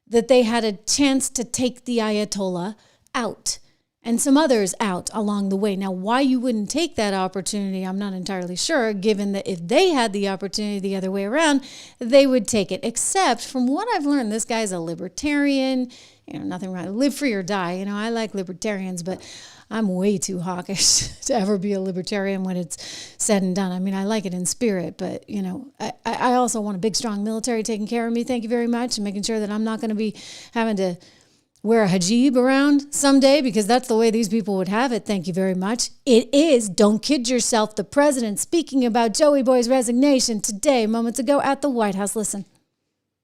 that they had a chance to take the Ayatollah out and some others out along the way. Now, why you wouldn't take that opportunity, I'm not entirely sure, given that if they had the opportunity the other way around, they would take it. Except, from what I've learned, this guy's a libertarian, nothing wrong, live free or die. I like libertarians, but I'm way too hawkish to ever be a libertarian when it's said and done. I mean, I like it in spirit, but, I also want a big, strong military taking care of me, thank you very much, and making sure that I'm not going to be having to wear a hijab around someday because that's the way these people would have it. Thank you very much. It is, don't kid yourself, the president speaking about Joey Boy's resignation today, moments ago at the White House. Listen.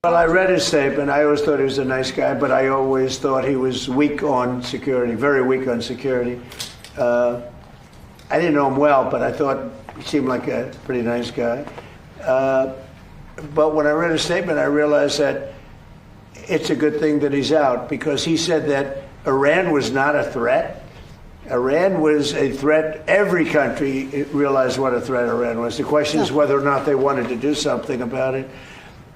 Well, I read his statement. I always thought he was a nice guy, but I always thought he was weak on security, very weak on security. I didn't know him well, but I thought he seemed like a pretty nice guy. But when I read his statement, I realized that it's a good thing that he's out because he said that Iran was not a threat. Iran was a threat. Every country realized what a threat Iran was. The question is whether or not they wanted to do something about it.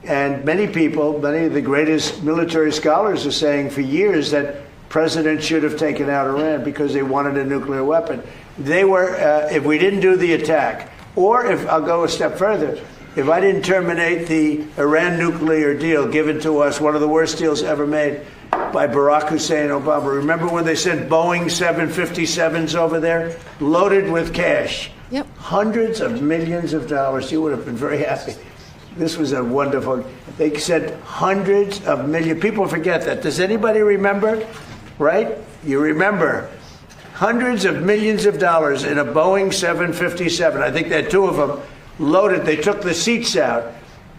And many people, many of the greatest military scholars are saying for years that presidents should have taken out Iran because they wanted a nuclear weapon. They were, if we didn't do the attack, or if, I'll go a step further, if I didn't terminate the Iran nuclear deal given to us, one of the worst deals ever made by Barack Hussein Obama. Remember when they sent Boeing 757s over there, loaded with cash? Yep. Hundreds of millions of dollars. You would have been very happy. This was a wonderful, they said hundreds of millions. People forget that. Does anybody remember? Right? You remember. Hundreds of millions of dollars in a Boeing 757. I think they had two of them. Loaded, they took the seats out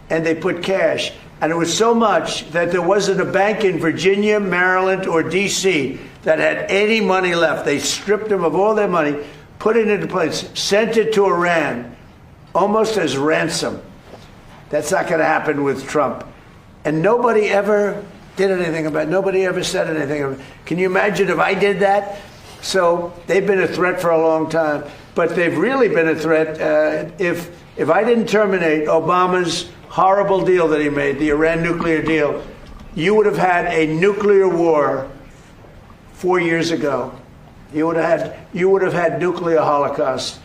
and they put cash. And it was so much that there wasn't a bank in Virginia, Maryland, or D.C. that had any money left. They stripped them of all their money, put it into place, sent it to Iran, almost as ransom. That's not going to happen with Trump. And nobody ever did anything about it. Nobody ever said anything about it. Can you imagine if I did that? So they've been a threat for a long time. But they've really been a threat. If I didn't terminate Obama's horrible deal that he made, the Iran nuclear deal, you would have had a nuclear war 4 years ago. You would have had nuclear holocaust,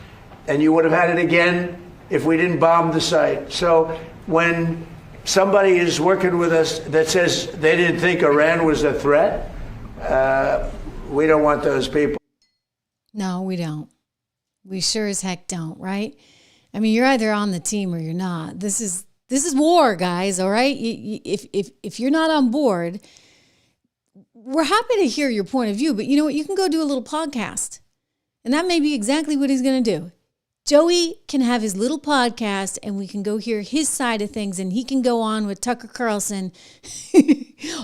and you would have had it again if we didn't bomb the site. So when somebody is working with us that says they didn't think Iran was a threat, we don't want those people. No, we don't. We sure as heck don't, right? I mean, you're either on the team or you're not. This is war, guys, all right? If you're not on board, we're happy to hear your point of view, but you know what? You can go do a little podcast, and that may be exactly what he's going to do. Joey can have his little podcast, and we can go hear his side of things, and he can go on with Tucker Carlson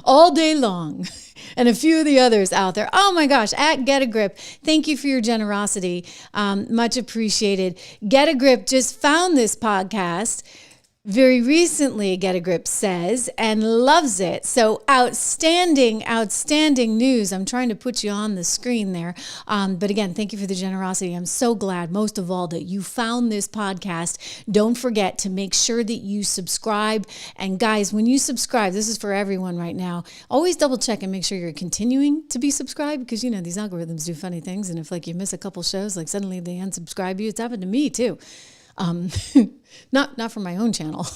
all day long, and a few of the others out there. Oh my gosh, at Get a Grip, thank you for your generosity. Much appreciated. Get a Grip just found this podcast very recently, Get a Grip says, and loves it. So outstanding news. I'm trying to put you on the screen there. But again, thank you for the generosity. I'm so glad, most of all, that you found this podcast. Don't forget to make sure that you subscribe. And guys, when you subscribe, this is for everyone right now, always double check and make sure you're continuing to be subscribed, because, you know, these algorithms do funny things. And if like you miss a couple shows, like suddenly they unsubscribe you. It's happened to me too. Not for my own channel,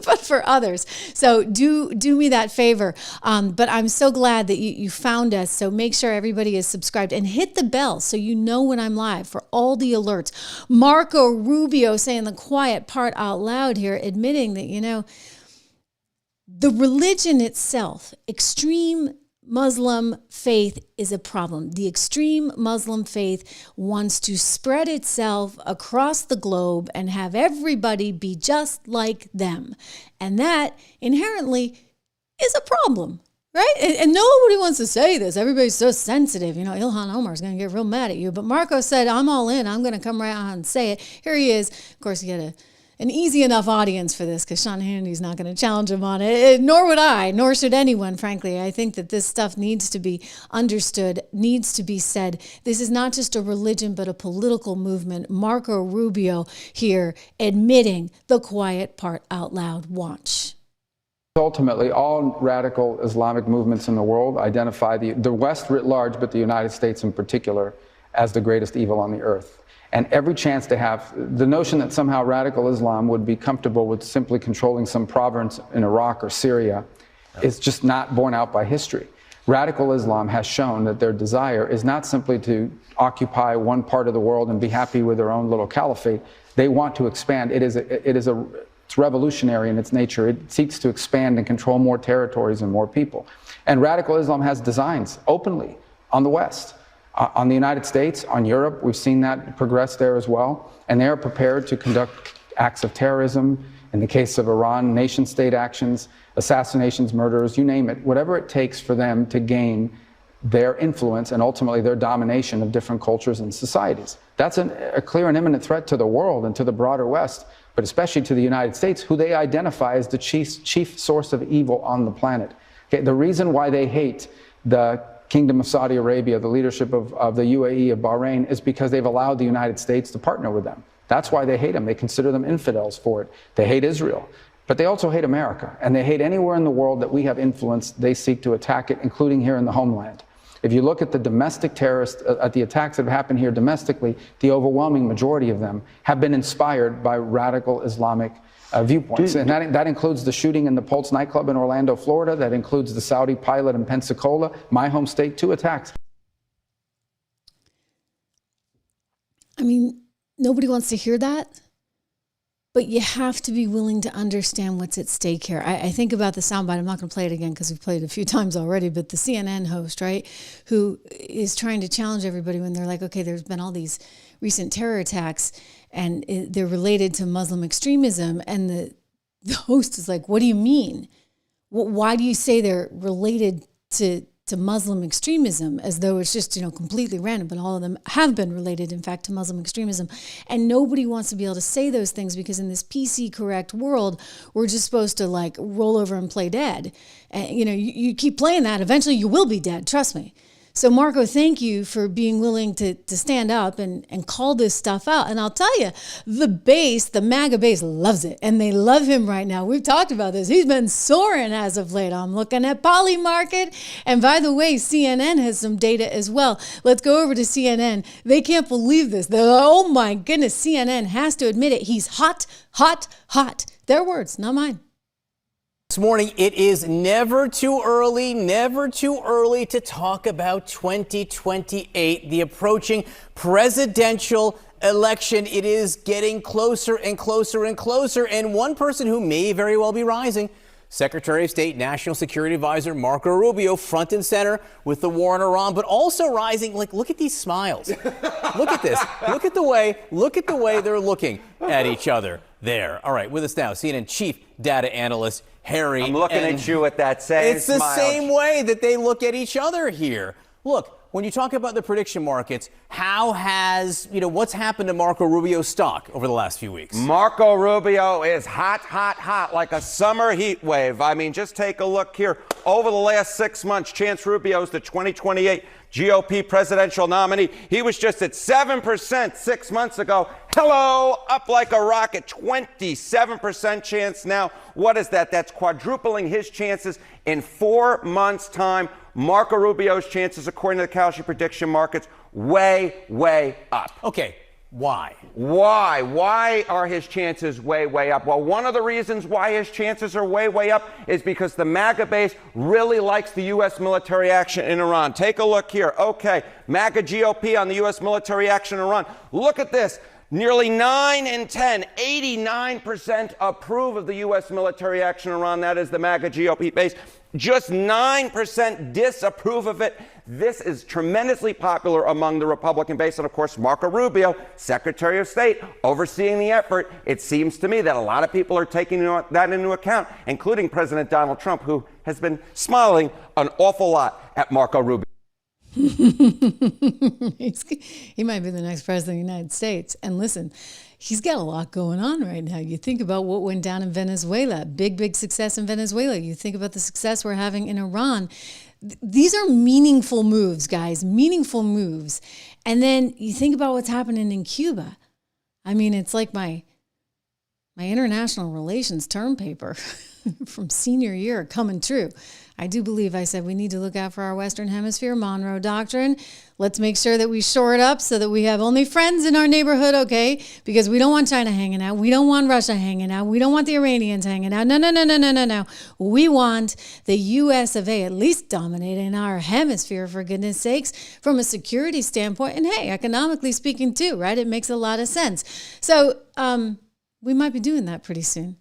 but for others. So do me that favor. But I'm so glad that you found us. So make sure everybody is subscribed and hit the bell so you know when I'm live for all the alerts. Marco Rubio saying the quiet part out loud here, admitting that, you know, the religion itself, extreme Muslim faith, is a problem. The extreme Muslim faith wants to spread itself across the globe and have everybody be just like them. And that inherently is a problem, right? And nobody wants to say this. Everybody's so sensitive. You know, Ilhan Omar is going to get real mad at you. But Marco said, I'm all in. I'm going to come right on and say it. Here he is. Of course, he had an easy enough audience for this because Sean Hannity's not going to challenge him on it, nor would I, nor should anyone, frankly. I think that this stuff needs to be understood, needs to be said. This is not just a religion, but a political movement. Marco Rubio here admitting the quiet part out loud. Watch. Ultimately, all radical Islamic movements in the world identify the West writ large, but the United States in particular, as the greatest evil on the earth. And every chance they have, the notion that somehow radical Islam would be comfortable with simply controlling some province in Iraq or Syria is just not borne out by history. Radical Islam has shown that their desire is not simply to occupy one part of the world and be happy with their own little caliphate. They want to expand. It's revolutionary in its nature. It seeks to expand and control more territories and more people. And radical Islam has designs openly on the West. On the United States, on Europe, we've seen that progress there as well. And they are prepared to conduct acts of terrorism. In the case of Iran, nation-state actions, assassinations, murders, you name it, whatever it takes for them to gain their influence and ultimately their domination of different cultures and societies. That's a clear and imminent threat to the world and to the broader West, but especially to the United States, who they identify as the chief source of evil on the planet. Okay, the reason why they hate the Kingdom of Saudi Arabia, the leadership of the UAE, of Bahrain, is because they've allowed the United States to partner with them. That's why they hate them. They consider them infidels for it. They hate Israel. But they also hate America. And they hate anywhere in the world that we have influence. They seek to attack it, including here in the homeland. If you look at the domestic terrorists, at the attacks that have happened here domestically, the overwhelming majority of them have been inspired by radical Islamic viewpoints. And that includes the shooting in the Pulse nightclub in Orlando, Florida. That includes the Saudi pilot in Pensacola, my home state, 2 attacks. I mean, nobody wants to hear that, but you have to be willing to understand what's at stake here. I think about the soundbite. I'm not going to play it again because we've played it a few times already, but the CNN host, right, who is trying to challenge everybody when they're like, okay, there's been all these recent terror attacks and they're related to Muslim extremism. And the host is like, what do you mean? Why do you say they're related to to Muslim extremism as though it's just, completely random, but all of them have been related, in fact, to Muslim extremism. And nobody wants to be able to say those things because in this PC correct world, we're just supposed to like roll over and play dead. And, you keep playing that, eventually you will be dead, trust me. So Marco, thank you for being willing to stand up and call this stuff out. And I'll tell you, the MAGA base loves it. And they love him right now. We've talked about this. He's been soaring as of late. I'm looking at Polymarket. And by the way, CNN has some data as well. Let's go over to CNN. They can't believe this. They're like, oh my goodness, CNN has to admit it. He's hot, hot, hot. Their words, not mine. This morning, it is never too early to talk about 2028, the approaching presidential election. It is getting closer and closer and closer. And one person who may very well be rising, Secretary of State, National Security Advisor Marco Rubio, front and center with the war in Iran, but also rising. Like, look at these smiles. Look at this. Look at the way they're looking at each other there. All right, with us now, CNN Chief Data Analyst Harry. I'm looking at you with that same It's the smile. same way that they look at each other here. Look, when you talk about the prediction markets, how has, what's happened to Marco Rubio's stock over the last few weeks? Marco Rubio is hot, hot, hot, like a summer heat wave. I mean, just take a look here. Over the last 6 months, Chance Rubio's the 2028 GOP presidential nominee. He was just at 7% 6 months ago. Hello, up like a rocket, 27% chance now. What is that? That's quadrupling his chances in 4 months' time. Marco Rubio's chances, according to the Kalshi prediction markets, way, way up. Okay, why? Why are his chances way, way up? Well, one of the reasons why his chances are way, way up is because the MAGA base really likes the U.S. military action in Iran. Take a look here. Okay, MAGA GOP on the U.S. military action in Iran. Look at this. Nearly 9 in 10, 89% approve of the U.S. military action in Iran. That is the MAGA GOP base. Just 9% disapprove of it. This is tremendously popular among the Republican base. And of course, Marco Rubio, Secretary of State, overseeing the effort. It seems to me that a lot of people are taking that into account, including President Donald Trump, who has been smiling an awful lot at Marco Rubio. He might be the next president of the United States. And listen, he's got a lot going on right now. You think about what went down in Venezuela, big success in Venezuela. You think about the success we're having in Iran. These are meaningful moves, guys, meaningful moves. And then you think about what's happening in Cuba. I mean, it's like my international relations term paper from senior year coming true. I do believe I said we need to look out for our Western Hemisphere, Monroe Doctrine. Let's make sure that we shore it up so that we have only friends in our neighborhood, okay? Because we don't want China hanging out. We don't want Russia hanging out. We don't want the Iranians hanging out. No. We want the U.S. of A. at least dominating our hemisphere, for goodness sakes, from a security standpoint. And hey, economically speaking too, right? It makes a lot of sense. So we might be doing that pretty soon.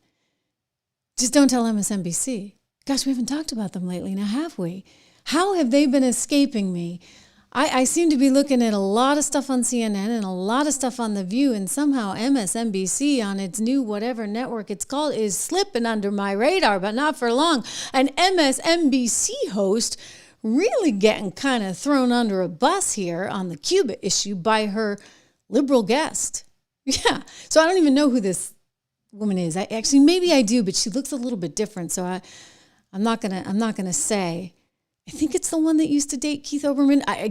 Just don't tell MSNBC. Gosh, we haven't talked about them lately, now have we? How have they been escaping me? I seem to be looking at a lot of stuff on CNN and a lot of stuff on The View, and somehow MSNBC on its new whatever network it's called is slipping under my radar, but not for long. An MSNBC host really getting kind of thrown under a bus here on the Cuba issue by her liberal guest. Yeah, so I don't even know who this woman is. Maybe I do, but she looks a little bit different, so I'm not gonna say. I think it's the one that used to date Keith Olbermann. I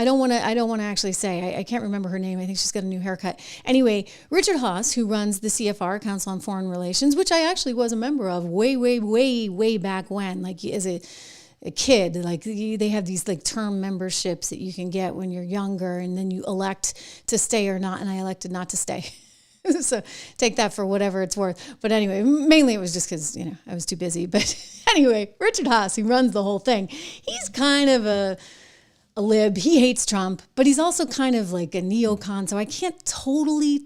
don't want to actually say. I can't remember her name. I think she's got a new haircut. Anyway, Richard Haass, who runs the CFR, Council on Foreign Relations, which I actually was a member of way back when, like as a kid. Like they have these like term memberships that you can get when you're younger, and then you elect to stay or not. And I elected not to stay. So take that for whatever it's worth. But anyway, mainly it was just because, I was too busy. But anyway, Richard Haass, he runs the whole thing. He's kind of a lib. He hates Trump, but he's also kind of like a neocon. So I can't totally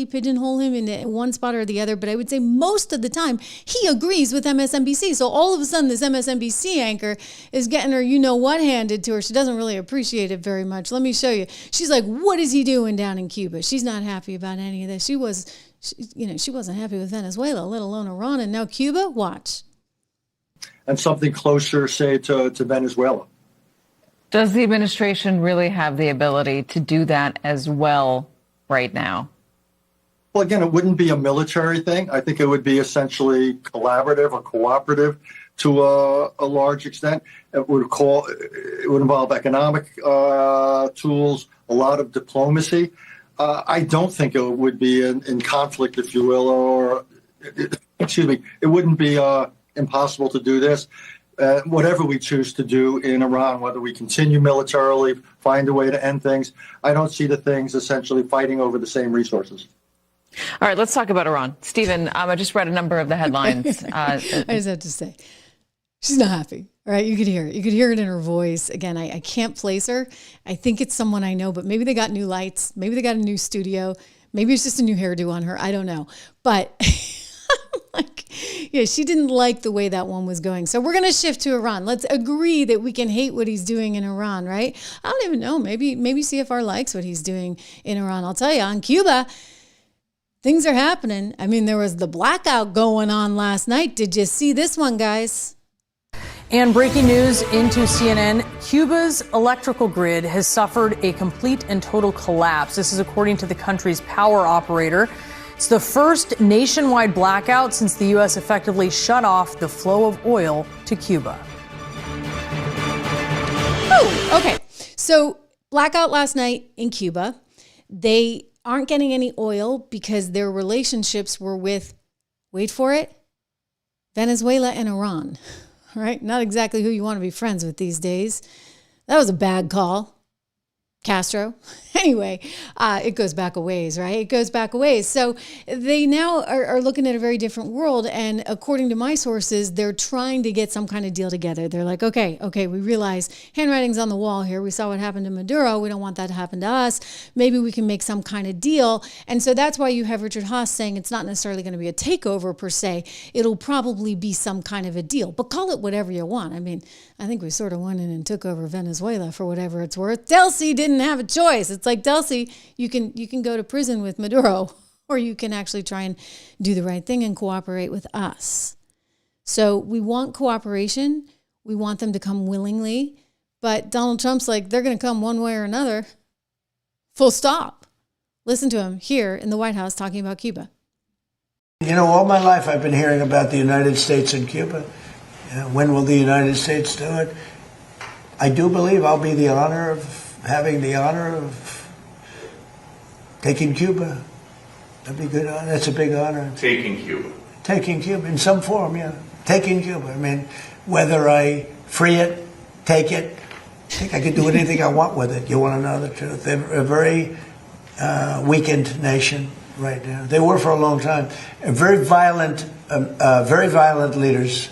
pigeonhole him in one spot or the other. But I would say most of the time he agrees with MSNBC. So all of a sudden this MSNBC anchor is getting her what handed to her. She doesn't really appreciate it very much. Let me show you. She's like, what is he doing down in Cuba? She's not happy about any of this. She wasn't happy with Venezuela, let alone Iran. And now Cuba, watch. And something closer, say, to Venezuela. Does the administration really have the ability to do that as well right now? Well, again, it wouldn't be a military thing. I think it would be essentially collaborative or cooperative to a large extent. It would involve economic tools, a lot of diplomacy. I don't think it would be in conflict, if you will, or excuse me, it wouldn't be impossible to do this. Whatever we choose to do in Iran, whether we continue militarily, find a way to end things, I don't see the things essentially fighting over the same resources. All right, let's talk about Iran. Stephen, I just read a number of the headlines. I just have to say, she's not happy. All right, you could hear it. You could hear it in her voice. Again, I can't place her. I think it's someone I know, but maybe they got new lights. Maybe they got a new studio. Maybe it's just a new hairdo on her. I don't know. But yeah, she didn't like the way that one was going. So we're going to shift to Iran. Let's agree that we can hate what he's doing in Iran, right? I don't even know. Maybe CFR likes what he's doing in Iran. I'll tell you, on Cuba, things are happening. I mean, there was the blackout going on last night. Did you see this one, guys? And breaking news into CNN, Cuba's electrical grid has suffered a complete and total collapse. This is according to the country's power operator. It's the first nationwide blackout since the U.S. effectively shut off the flow of oil to Cuba. Oh, okay. So blackout last night in Cuba. They aren't getting any oil because their relationships were with, wait for it, Venezuela and Iran. Right? Not exactly who you want to be friends with these days. That was a bad call. Castro. Anyway, it goes back a ways, right? It goes back a ways. So they now are looking at a very different world. And according to my sources, they're trying to get some kind of deal together. They're like, okay, we realize handwriting's on the wall here. We saw what happened to Maduro. We don't want that to happen to us. Maybe we can make some kind of deal. And so that's why you have Richard Haass saying it's not necessarily going to be a takeover per se. It'll probably be some kind of a deal. But call it whatever you want. I mean, I think we sort of went in and took over Venezuela for whatever it's worth. Delcy didn't have a choice. It's like, Delcy, you can go to prison with Maduro, or you can actually try and do the right thing and cooperate with us. So we want cooperation. We want them to come willingly. But Donald Trump's like, they're going to come one way or another. Full stop. Listen to him here in the White House talking about Cuba. You know, all my life I've been hearing about the United States and Cuba. When will the United States do it? I do believe I'll be having the honor of taking Cuba. That'd be good. That's a big honor. Taking Cuba. Taking Cuba in some form, yeah. Taking Cuba. I mean, whether I free it, take it, I think I could do anything I want with it. You want to know the truth? They're a very weakened nation right now. They were for a long time. Very violent leaders.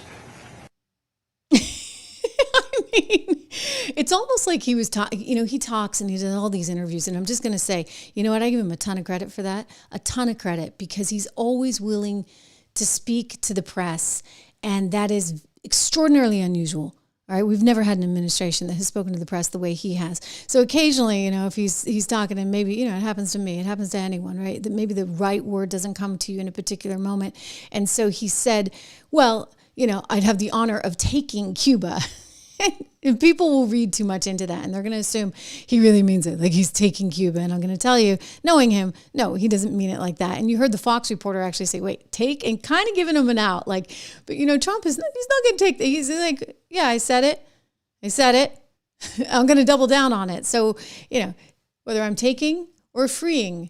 It's almost like he was talking, he talks and he does all these interviews, and I'm just going to say, you know what? I give him a ton of credit for that, a ton of credit, because he's always willing to speak to the press, and that is extraordinarily unusual. All right, we've never had an administration that has spoken to the press the way he has. So occasionally, if he's talking, and maybe, it happens to me, it happens to anyone, right? That maybe the right word doesn't come to you in a particular moment. And so he said, well, I'd have the honor of taking Cuba. And people will read too much into that, and they're going to assume he really means it, like he's taking Cuba. And I'm going to tell you, knowing him, no, he doesn't mean it like that. And you heard the Fox reporter actually say, wait, take, and kind of giving him an out. Like, but Trump he's not going to take, he's like, yeah, I said it. I'm going to double down on it. So, whether I'm taking or freeing,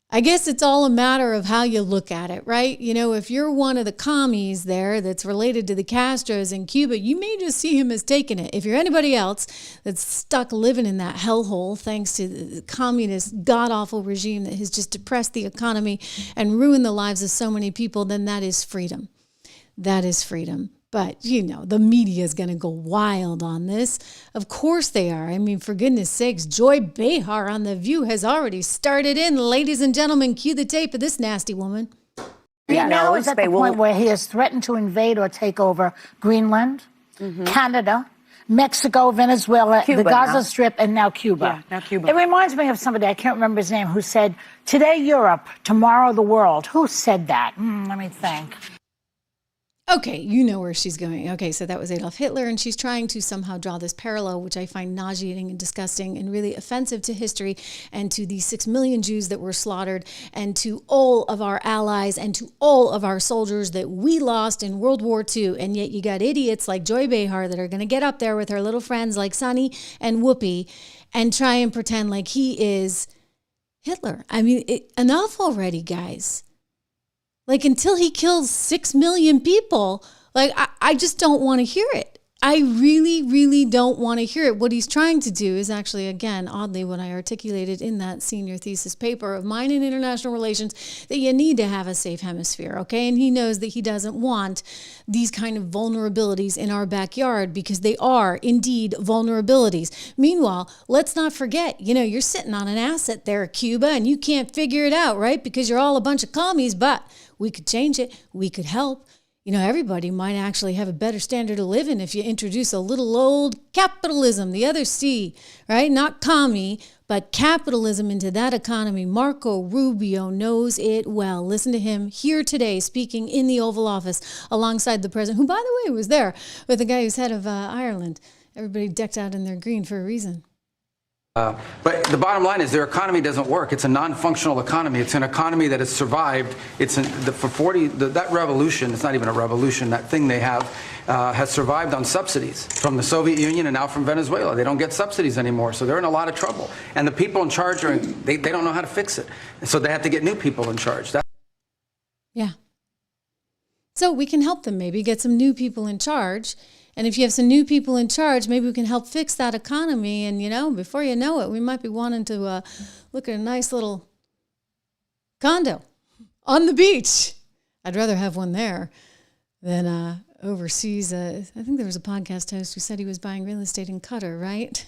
I guess it's all a matter of how you look at it, right? If you're one of the commies there that's related to the Castros in Cuba, you may just see him as taking it. If you're anybody else that's stuck living in that hellhole thanks to the communist, god-awful regime that has just depressed the economy and ruined the lives of so many people, then that is freedom. That is freedom. But, the media is going to go wild on this. Of course they are. I mean, for goodness sakes, Joy Behar on The View has already started in. Ladies and gentlemen, cue the tape of this nasty woman. He now is at the point where he has threatened to invade or take over Greenland, Canada, Mexico, Venezuela, Cuba, the Gaza Strip, and now Cuba. Yeah, now Cuba. It reminds me of somebody, I can't remember his name, who said, today Europe, tomorrow the world. Who said that? Let me think. Okay, you know where she's going. Okay, so that was Adolf Hitler, and she's trying to somehow draw this parallel, which I find nauseating and disgusting and really offensive to history and to the 6 million Jews that were slaughtered and to all of our allies and to all of our soldiers that we lost in World War II. And yet you got idiots like Joy Behar that are going to get up there with her little friends like Sonny and Whoopi and try and pretend like he is Hitler. I mean, enough already, guys. Like, until he kills 6 million people, like, I just don't want to hear it. I really, really don't want to hear it. What he's trying to do is actually, again, oddly, what I articulated in that senior thesis paper of mine in international relations, that you need to have a safe hemisphere, okay? And he knows that he doesn't want these kind of vulnerabilities in our backyard because they are indeed vulnerabilities. Meanwhile, let's not forget, you're sitting on an asset there, Cuba, and you can't figure it out, right? Because you're all a bunch of commies, but we could change it. We could help. Everybody might actually have a better standard of living if you introduce a little old capitalism, the other C, right? Not commie, but capitalism into that economy. Marco Rubio knows it well. Listen to him here today speaking in the Oval Office alongside the president, who, by the way, was there with the guy who's head of Ireland. Everybody decked out in their green for a reason. But the bottom line is their economy doesn't work. It's a non-functional economy. It's an economy that has survived. That revolution, it's not even a revolution, that thing they have has survived on subsidies from the Soviet Union and now from Venezuela. They don't get subsidies anymore, so they're in a lot of trouble. And the people in charge, they don't know how to fix it. So they have to get new people in charge. Yeah. So we can help them maybe get some new people in charge. And if you have some new people in charge, maybe we can help fix that economy. And, before you know it, we might be wanting to look at a nice little condo on the beach. I'd rather have one there than overseas. I think there was a podcast host who said he was buying real estate in Qatar, right?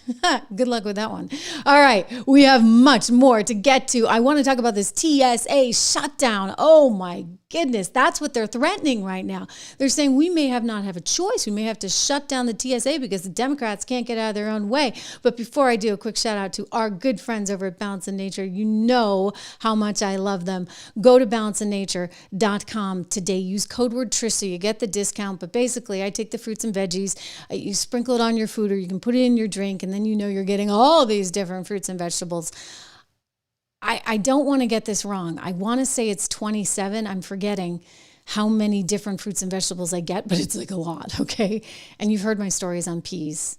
Good luck with that one. All right, we have much more to get to. I want to talk about this TSA shutdown. Oh, my goodness, that's what they're threatening right now. They're saying we may not have a choice. We may have to shut down the TSA because the Democrats can't get out of their own way. But before I do, a quick shout out to our good friends over at Balance in Nature. You know how much I love them. Go to balanceinnature.com today. Use code word Trish so you get the discount. But basically, I take the fruits and veggies, you sprinkle it on your food or you can put it in your drink, and then you're getting all these different fruits and vegetables. I don't want to get this wrong. I want to say it's 27. I'm forgetting how many different fruits and vegetables I get, but it's like a lot, okay? And you've heard my stories on peas.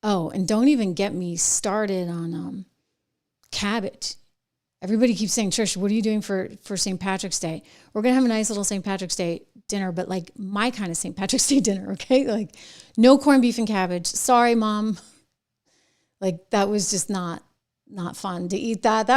Oh, and don't even get me started on cabbage. Everybody keeps saying, Trish, what are you doing for St. Patrick's Day? We're going to have a nice little St. Patrick's Day dinner, but like my kind of St. Patrick's Day dinner, okay? Like no corned beef and cabbage. Sorry, Mom. Like that was just not fun to eat that.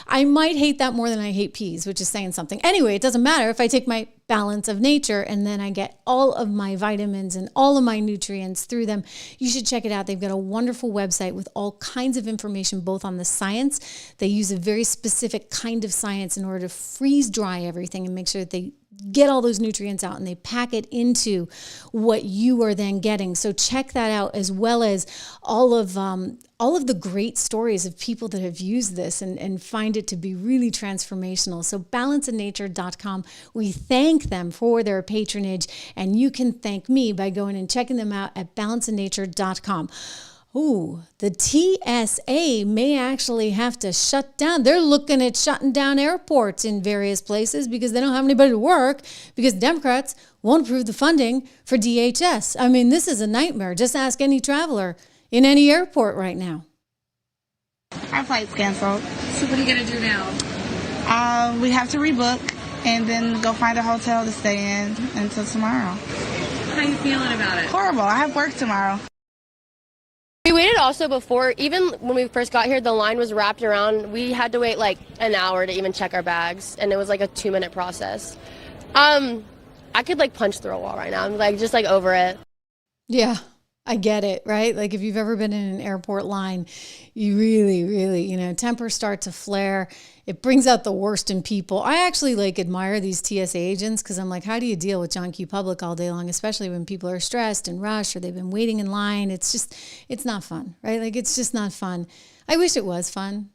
I might hate that more than I hate peas, which is saying something. Anyway, it doesn't matter if I take my balance of nature and then I get all of my vitamins and all of my nutrients through them. You should check it out. They've got a wonderful website with all kinds of information, both on the science. They use a very specific kind of science in order to freeze dry everything and make sure that they get all those nutrients out and they pack it into what you are then getting. So check that out, as well as all of the great stories of people that have used this and find it to be really transformational. So balanceinnature.com, we thank them for their patronage, and you can thank me by going and checking them out at balanceinnature.com. Ooh, the TSA may actually have to shut down. They're looking at shutting down airports in various places because they don't have anybody to work because Democrats won't approve the funding for DHS. I mean, this is a nightmare. Just ask any traveler in any airport right now. Our flight's canceled. So what are you going to do now? We have to rebook and then go find a hotel to stay in until tomorrow. How are you feeling about it? Horrible. I have work tomorrow. We waited also before, even when we first got here, the line was wrapped around. We had to wait like an hour to even check our bags, and it was like a 2-minute process. I could like punch through a wall right now. I'm like just like over it. Yeah, I get it, right? Like if you've ever been in an airport line, you really, really, tempers start to flare. It brings out the worst in people. I actually admire these TSA agents because I'm like, how do you deal with John Q. Public all day long, especially when people are stressed and rushed or they've been waiting in line. It's not fun, right? Like it's just not fun. I wish it was fun.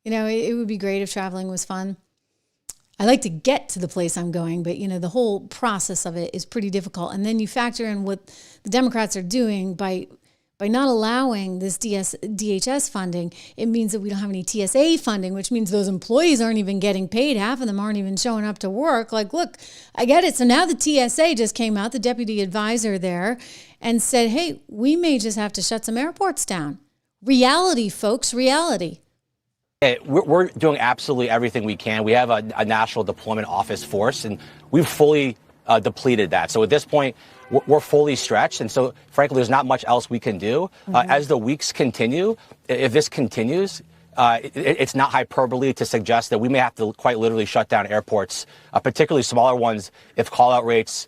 It would be great if traveling was fun. I like to get to the place I'm going, but the whole process of it is pretty difficult. And then you factor in what the Democrats are doing by not allowing this DHS funding. It means that we don't have any TSA funding, which means those employees aren't even getting paid. Half of them aren't even showing up to work. Like, look, I get it. So now the TSA just came out, the deputy advisor there, and said, hey, we may just have to shut some airports down. Reality, folks, reality. We're doing absolutely everything we can. We have a national deployment office force, and we've fully depleted that. So at this point, we're fully stretched. And so, frankly, there's not much else we can do. As the weeks continue, if this continues, it's not hyperbole to suggest that we may have to quite literally shut down airports, particularly smaller ones, if call-out rates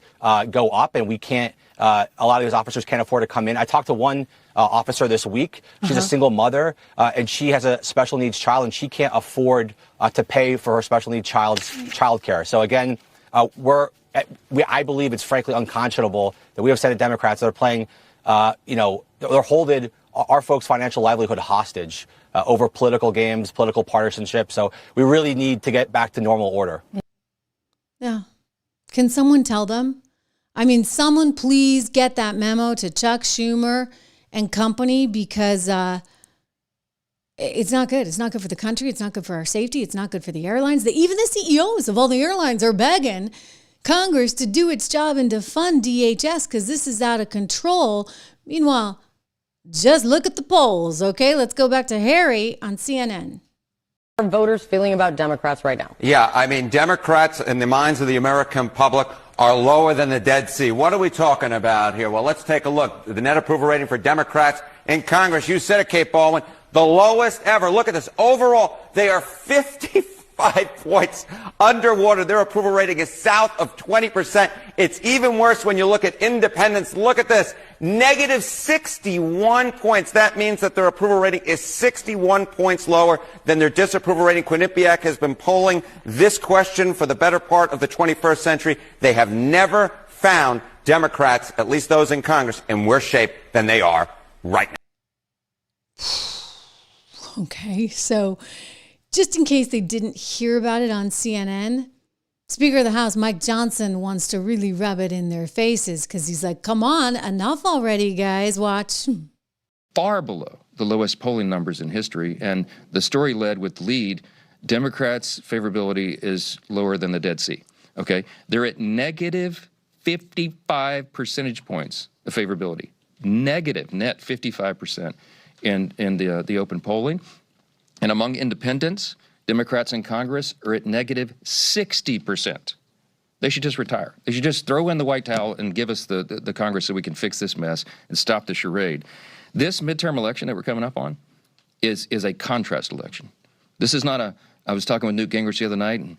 go up and we can't, a lot of these officers can't afford to come in. I talked to one officer this week. She's a single mother, and she has a special needs child, and she can't afford to pay for her special needs child's childcare. So again, I believe it's frankly unconscionable that we have Senate Democrats that are playing, they're holding our folks' financial livelihood hostage over political games, political partisanship. So we really need to get back to normal order. Yeah. Can someone tell them? I mean, someone please get that memo to Chuck Schumer and company, because it's not good. It's not good for the country. It's not good for our safety. It's not good for the airlines. Even the CEOs of all the airlines are begging Congress to do its job and to fund DHS because this is out of control. Meanwhile, just look at the polls, okay? Let's go back to Harry on CNN. How are voters feeling about Democrats right now? Yeah, I mean, Democrats in the minds of the American public are lower than the Dead Sea. What are we talking about here? Well, let's take a look. The net approval rating for Democrats in Congress, you said it, Kate Baldwin, the lowest ever. Look at this. Overall, they are 55 points underwater. Their approval rating is south of 20%. It's even worse when you look at independents. Look at this. Negative 61 points. That means that their approval rating is 61 points lower than their disapproval rating. Quinnipiac has been polling this question for the better part of the 21st century. They have never found Democrats, at least those in Congress, in worse shape than they are right now. Okay, so just in case they didn't hear about it on CNN, Speaker of the House Mike Johnson wants to really rub it in their faces because he's like, come on, enough already, guys, watch. Far below the lowest polling numbers in history, and the story led with the lead, Democrats' favorability is lower than the Dead Sea, okay? They're at negative 55 percentage points of favorability, negative net 55% in the open polling. And among independents, Democrats in Congress are at negative 60%. They should just retire. They should just throw in the white towel and give us the Congress so we can fix this mess and stop the charade. This midterm election that we're coming up on is a contrast election. This is not I was talking with Newt Gingrich the other night, and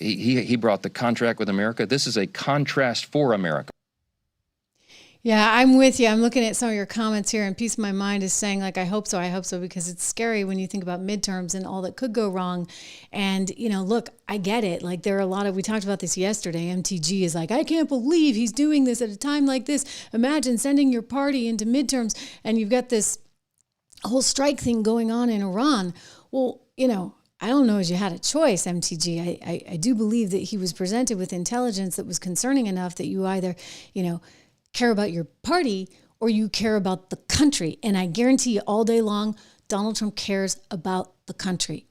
he brought the contract with America. This is a contrast for America. Yeah, I'm with you. I'm looking at some of your comments here, and Peace of My Mind is saying, like, I hope so, because it's scary when you think about midterms and all that could go wrong. And, look, I get it. Like, there are a lot of, we talked about this yesterday. MTG is like, I can't believe he's doing this at a time like this. Imagine sending your party into midterms, and you've got this whole strike thing going on in Iran. Well, I don't know as you had a choice, MTG. I do believe that he was presented with intelligence that was concerning enough that you either, care about your party or you care about the country. And I guarantee you all day long, Donald Trump cares about the country.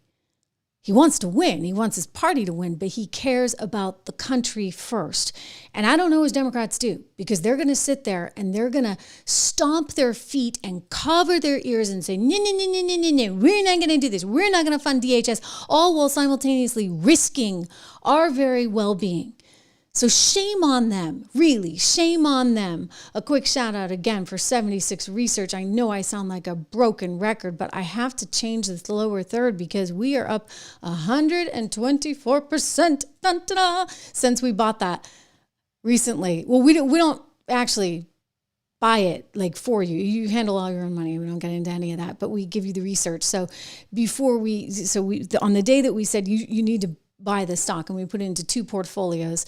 He wants to win. He wants his party to win, but he cares about the country first. And I don't know as Democrats do, because they're going to sit there and they're going to stomp their feet and cover their ears and say, no, we're not going to do this. We're not going to fund DHS, all while simultaneously risking our very well-being. So shame on them, really, shame on them. A quick shout out again for 76 Research. I know I sound like a broken record, but I have to change this lower third because we are up 124% since we bought that recently. Well, we don't actually buy it like for you. You handle all your own money. We don't get into any of that, but we give you the research. So on the day that we said you need to buy the stock and we put it into 2 portfolios,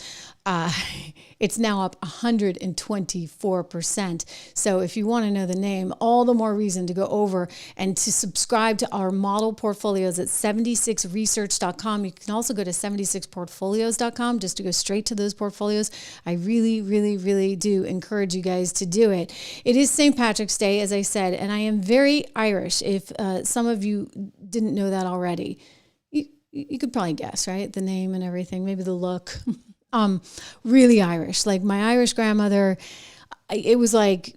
it's now up 124%. So if you want to know the name, all the more reason to go over and to subscribe to our model portfolios at 76research.com. You can also go to 76portfolios.com just to go straight to those portfolios. I really, really, really do encourage you guys to do it. It is St. Patrick's Day, as I said, and I am very Irish. If some of you didn't know that already, you could probably guess, right? The name and everything, maybe the look. Really Irish. Like my Irish grandmother, it was like,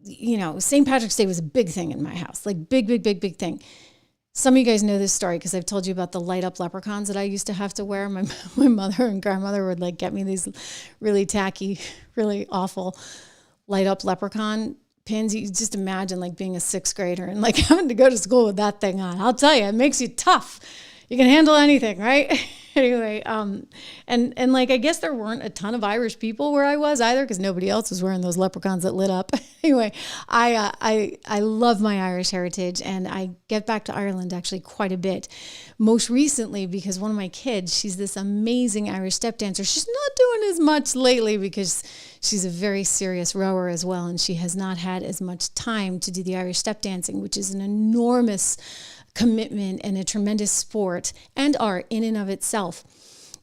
you know, St. Patrick's Day was a big thing in my house. Like big, big, big, big thing. Some of you guys know this story because I've told you about the light up leprechauns that I used to have to wear. My mother and grandmother would like get me these really tacky, really awful light up leprechaun pins. You just imagine like being a 6th grader and like having to go to school with that thing on. I'll tell you, it makes you tough. You can handle anything, right? Anyway, and like I guess there weren't a ton of Irish people where I was either because nobody else was wearing those leprechauns that lit up. Anyway, I love my Irish heritage, and I get back to Ireland actually quite a bit. Most recently because one of my kids, she's this amazing Irish step dancer. She's not doing as much lately because she's a very serious rower as well, and she has not had as much time to do the Irish step dancing, which is an enormous commitment and a tremendous sport and art in and of itself.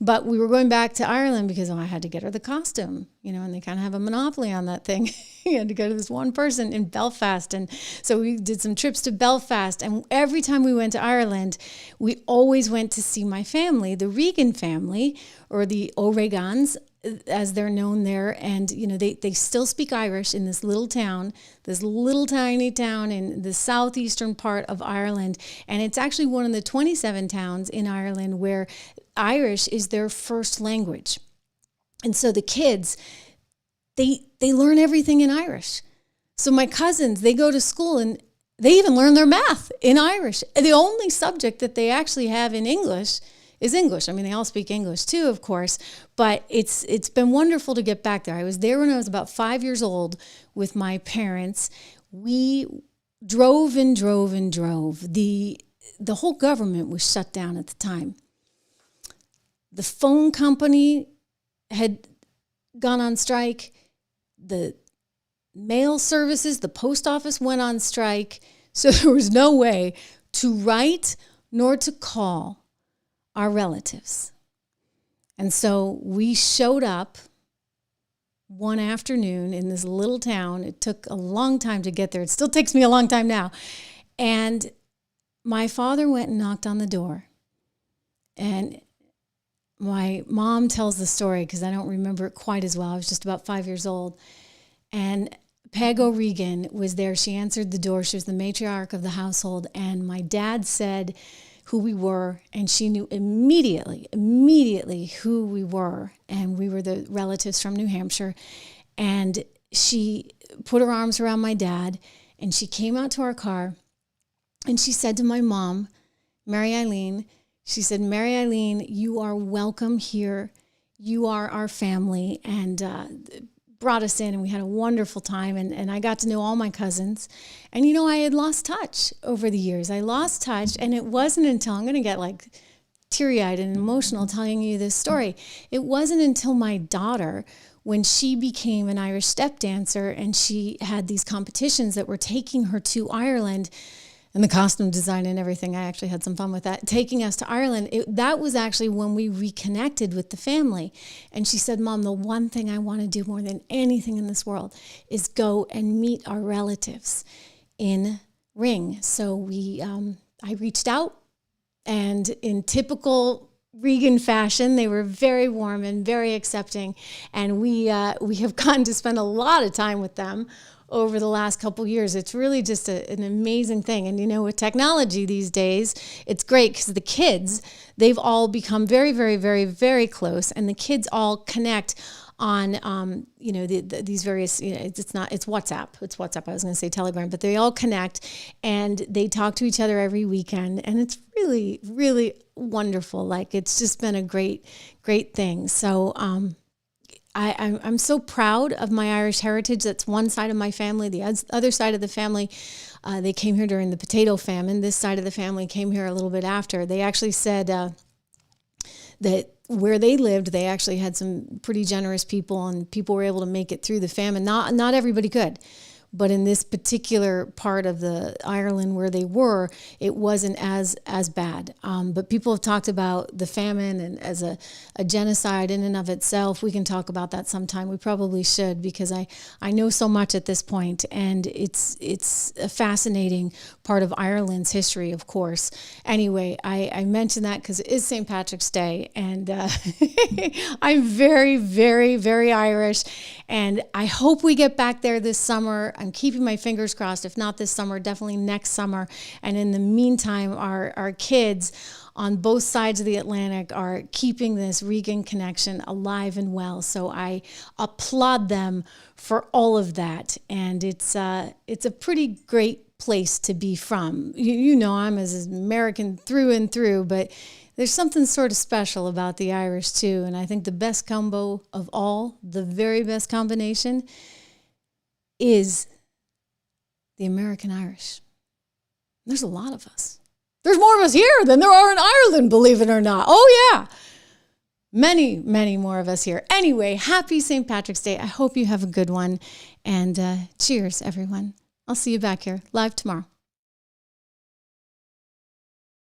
But we were going back to Ireland because I had to get her the costume, you know, and they kind of have a monopoly on that thing. You had to go to this one person in Belfast. And so we did some trips to Belfast. And every time we went to Ireland, we always went to see my family, the Regan family, or the O'Regans, as they're known there. And, you know, they still speak Irish in this little town, this little tiny town in the southeastern part of Ireland. And it's actually one of the 27 towns in Ireland where Irish is their first language. And so the kids, they learn everything in Irish. So my cousins, they go to school and they even learn their math in Irish. The only subject that they actually have in English is English. I mean, they all speak English too, of course, but it's been wonderful to get back there. I was there when I was about 5 years old with my parents. We drove and drove and drove. The whole government was shut down at the time. The phone company had gone on strike. The mail services, the post office went on strike. So there was no way to write nor to call our relatives. And so we showed up one afternoon in this little town. It took a long time to get there. It still takes me a long time now. And my father went and knocked on the door. And my mom tells the story because I don't remember it quite as well. I was just about 5 years old. And Peg O'Regan was there. She answered the door. She was the matriarch of the household. And my dad said who we were, and she knew immediately who we were. And we were the relatives from New Hampshire. And she put her arms around my dad, and she came out to our car, and she said to my mom, Mary Eileen, she said, Mary Eileen, you are welcome here. You are our family. And brought us in, and we had a wonderful time. And I got to know all my cousins. And, you know, I had lost touch over the years. I lost touch. And it wasn't until, I'm going to get like teary-eyed and emotional telling you this story. It wasn't until my daughter, when she became an Irish step dancer and she had these competitions that were taking her to Ireland, and the costume design and everything, I actually had some fun with that, taking us to Ireland. That was actually when we reconnected with the family. And she said, Mom, the one thing I want to do more than anything in this world is go and meet our relatives in Ring. So I reached out, and in typical Regan fashion, they were very warm and very accepting. And we have gotten to spend a lot of time with them over the last couple years. It's really just an amazing thing. And, you know, with technology these days, it's great because the kids, they've all become very, very, very, very close. And the kids all connect on, you know, these various, you know, it's WhatsApp. It's WhatsApp. I was going to say Telegram, but they all connect and they talk to each other every weekend. And it's really, really wonderful. Like, it's just been a great, great thing. So, I'm so proud of my Irish heritage. That's one side of my family. The other side of the family, they came here during the potato famine. This side of the family came here a little bit after. They actually said that where they lived, they actually had some pretty generous people, and people were able to make it through the famine. Not everybody could. But in this particular part of the Ireland where they were, it wasn't as bad. But people have talked about the famine and as a genocide in and of itself. We can talk about that sometime. We probably should, because I know so much at this point, and it's a fascinating part of Ireland's history, of course. Anyway, I mentioned that because it is St. Patrick's Day, and I'm very, very, very Irish, and I hope we get back there this summer. I'm keeping my fingers crossed. If not this summer, definitely next summer. And in the meantime, our kids on both sides of the Atlantic are keeping this Regan connection alive and well. So I applaud them for all of that. And it's a pretty great place to be from. You know, I'm as American through and through, but there's something sort of special about the Irish too. And I think the best combo of all, the very best combination, is the American Irish. There's a lot of us. There's more of us here than there are in Ireland, believe it or not. Oh, yeah. Many, many more of us here. Anyway, happy St. Patrick's Day. I hope you have a good one. And cheers, everyone. I'll see you back here live tomorrow.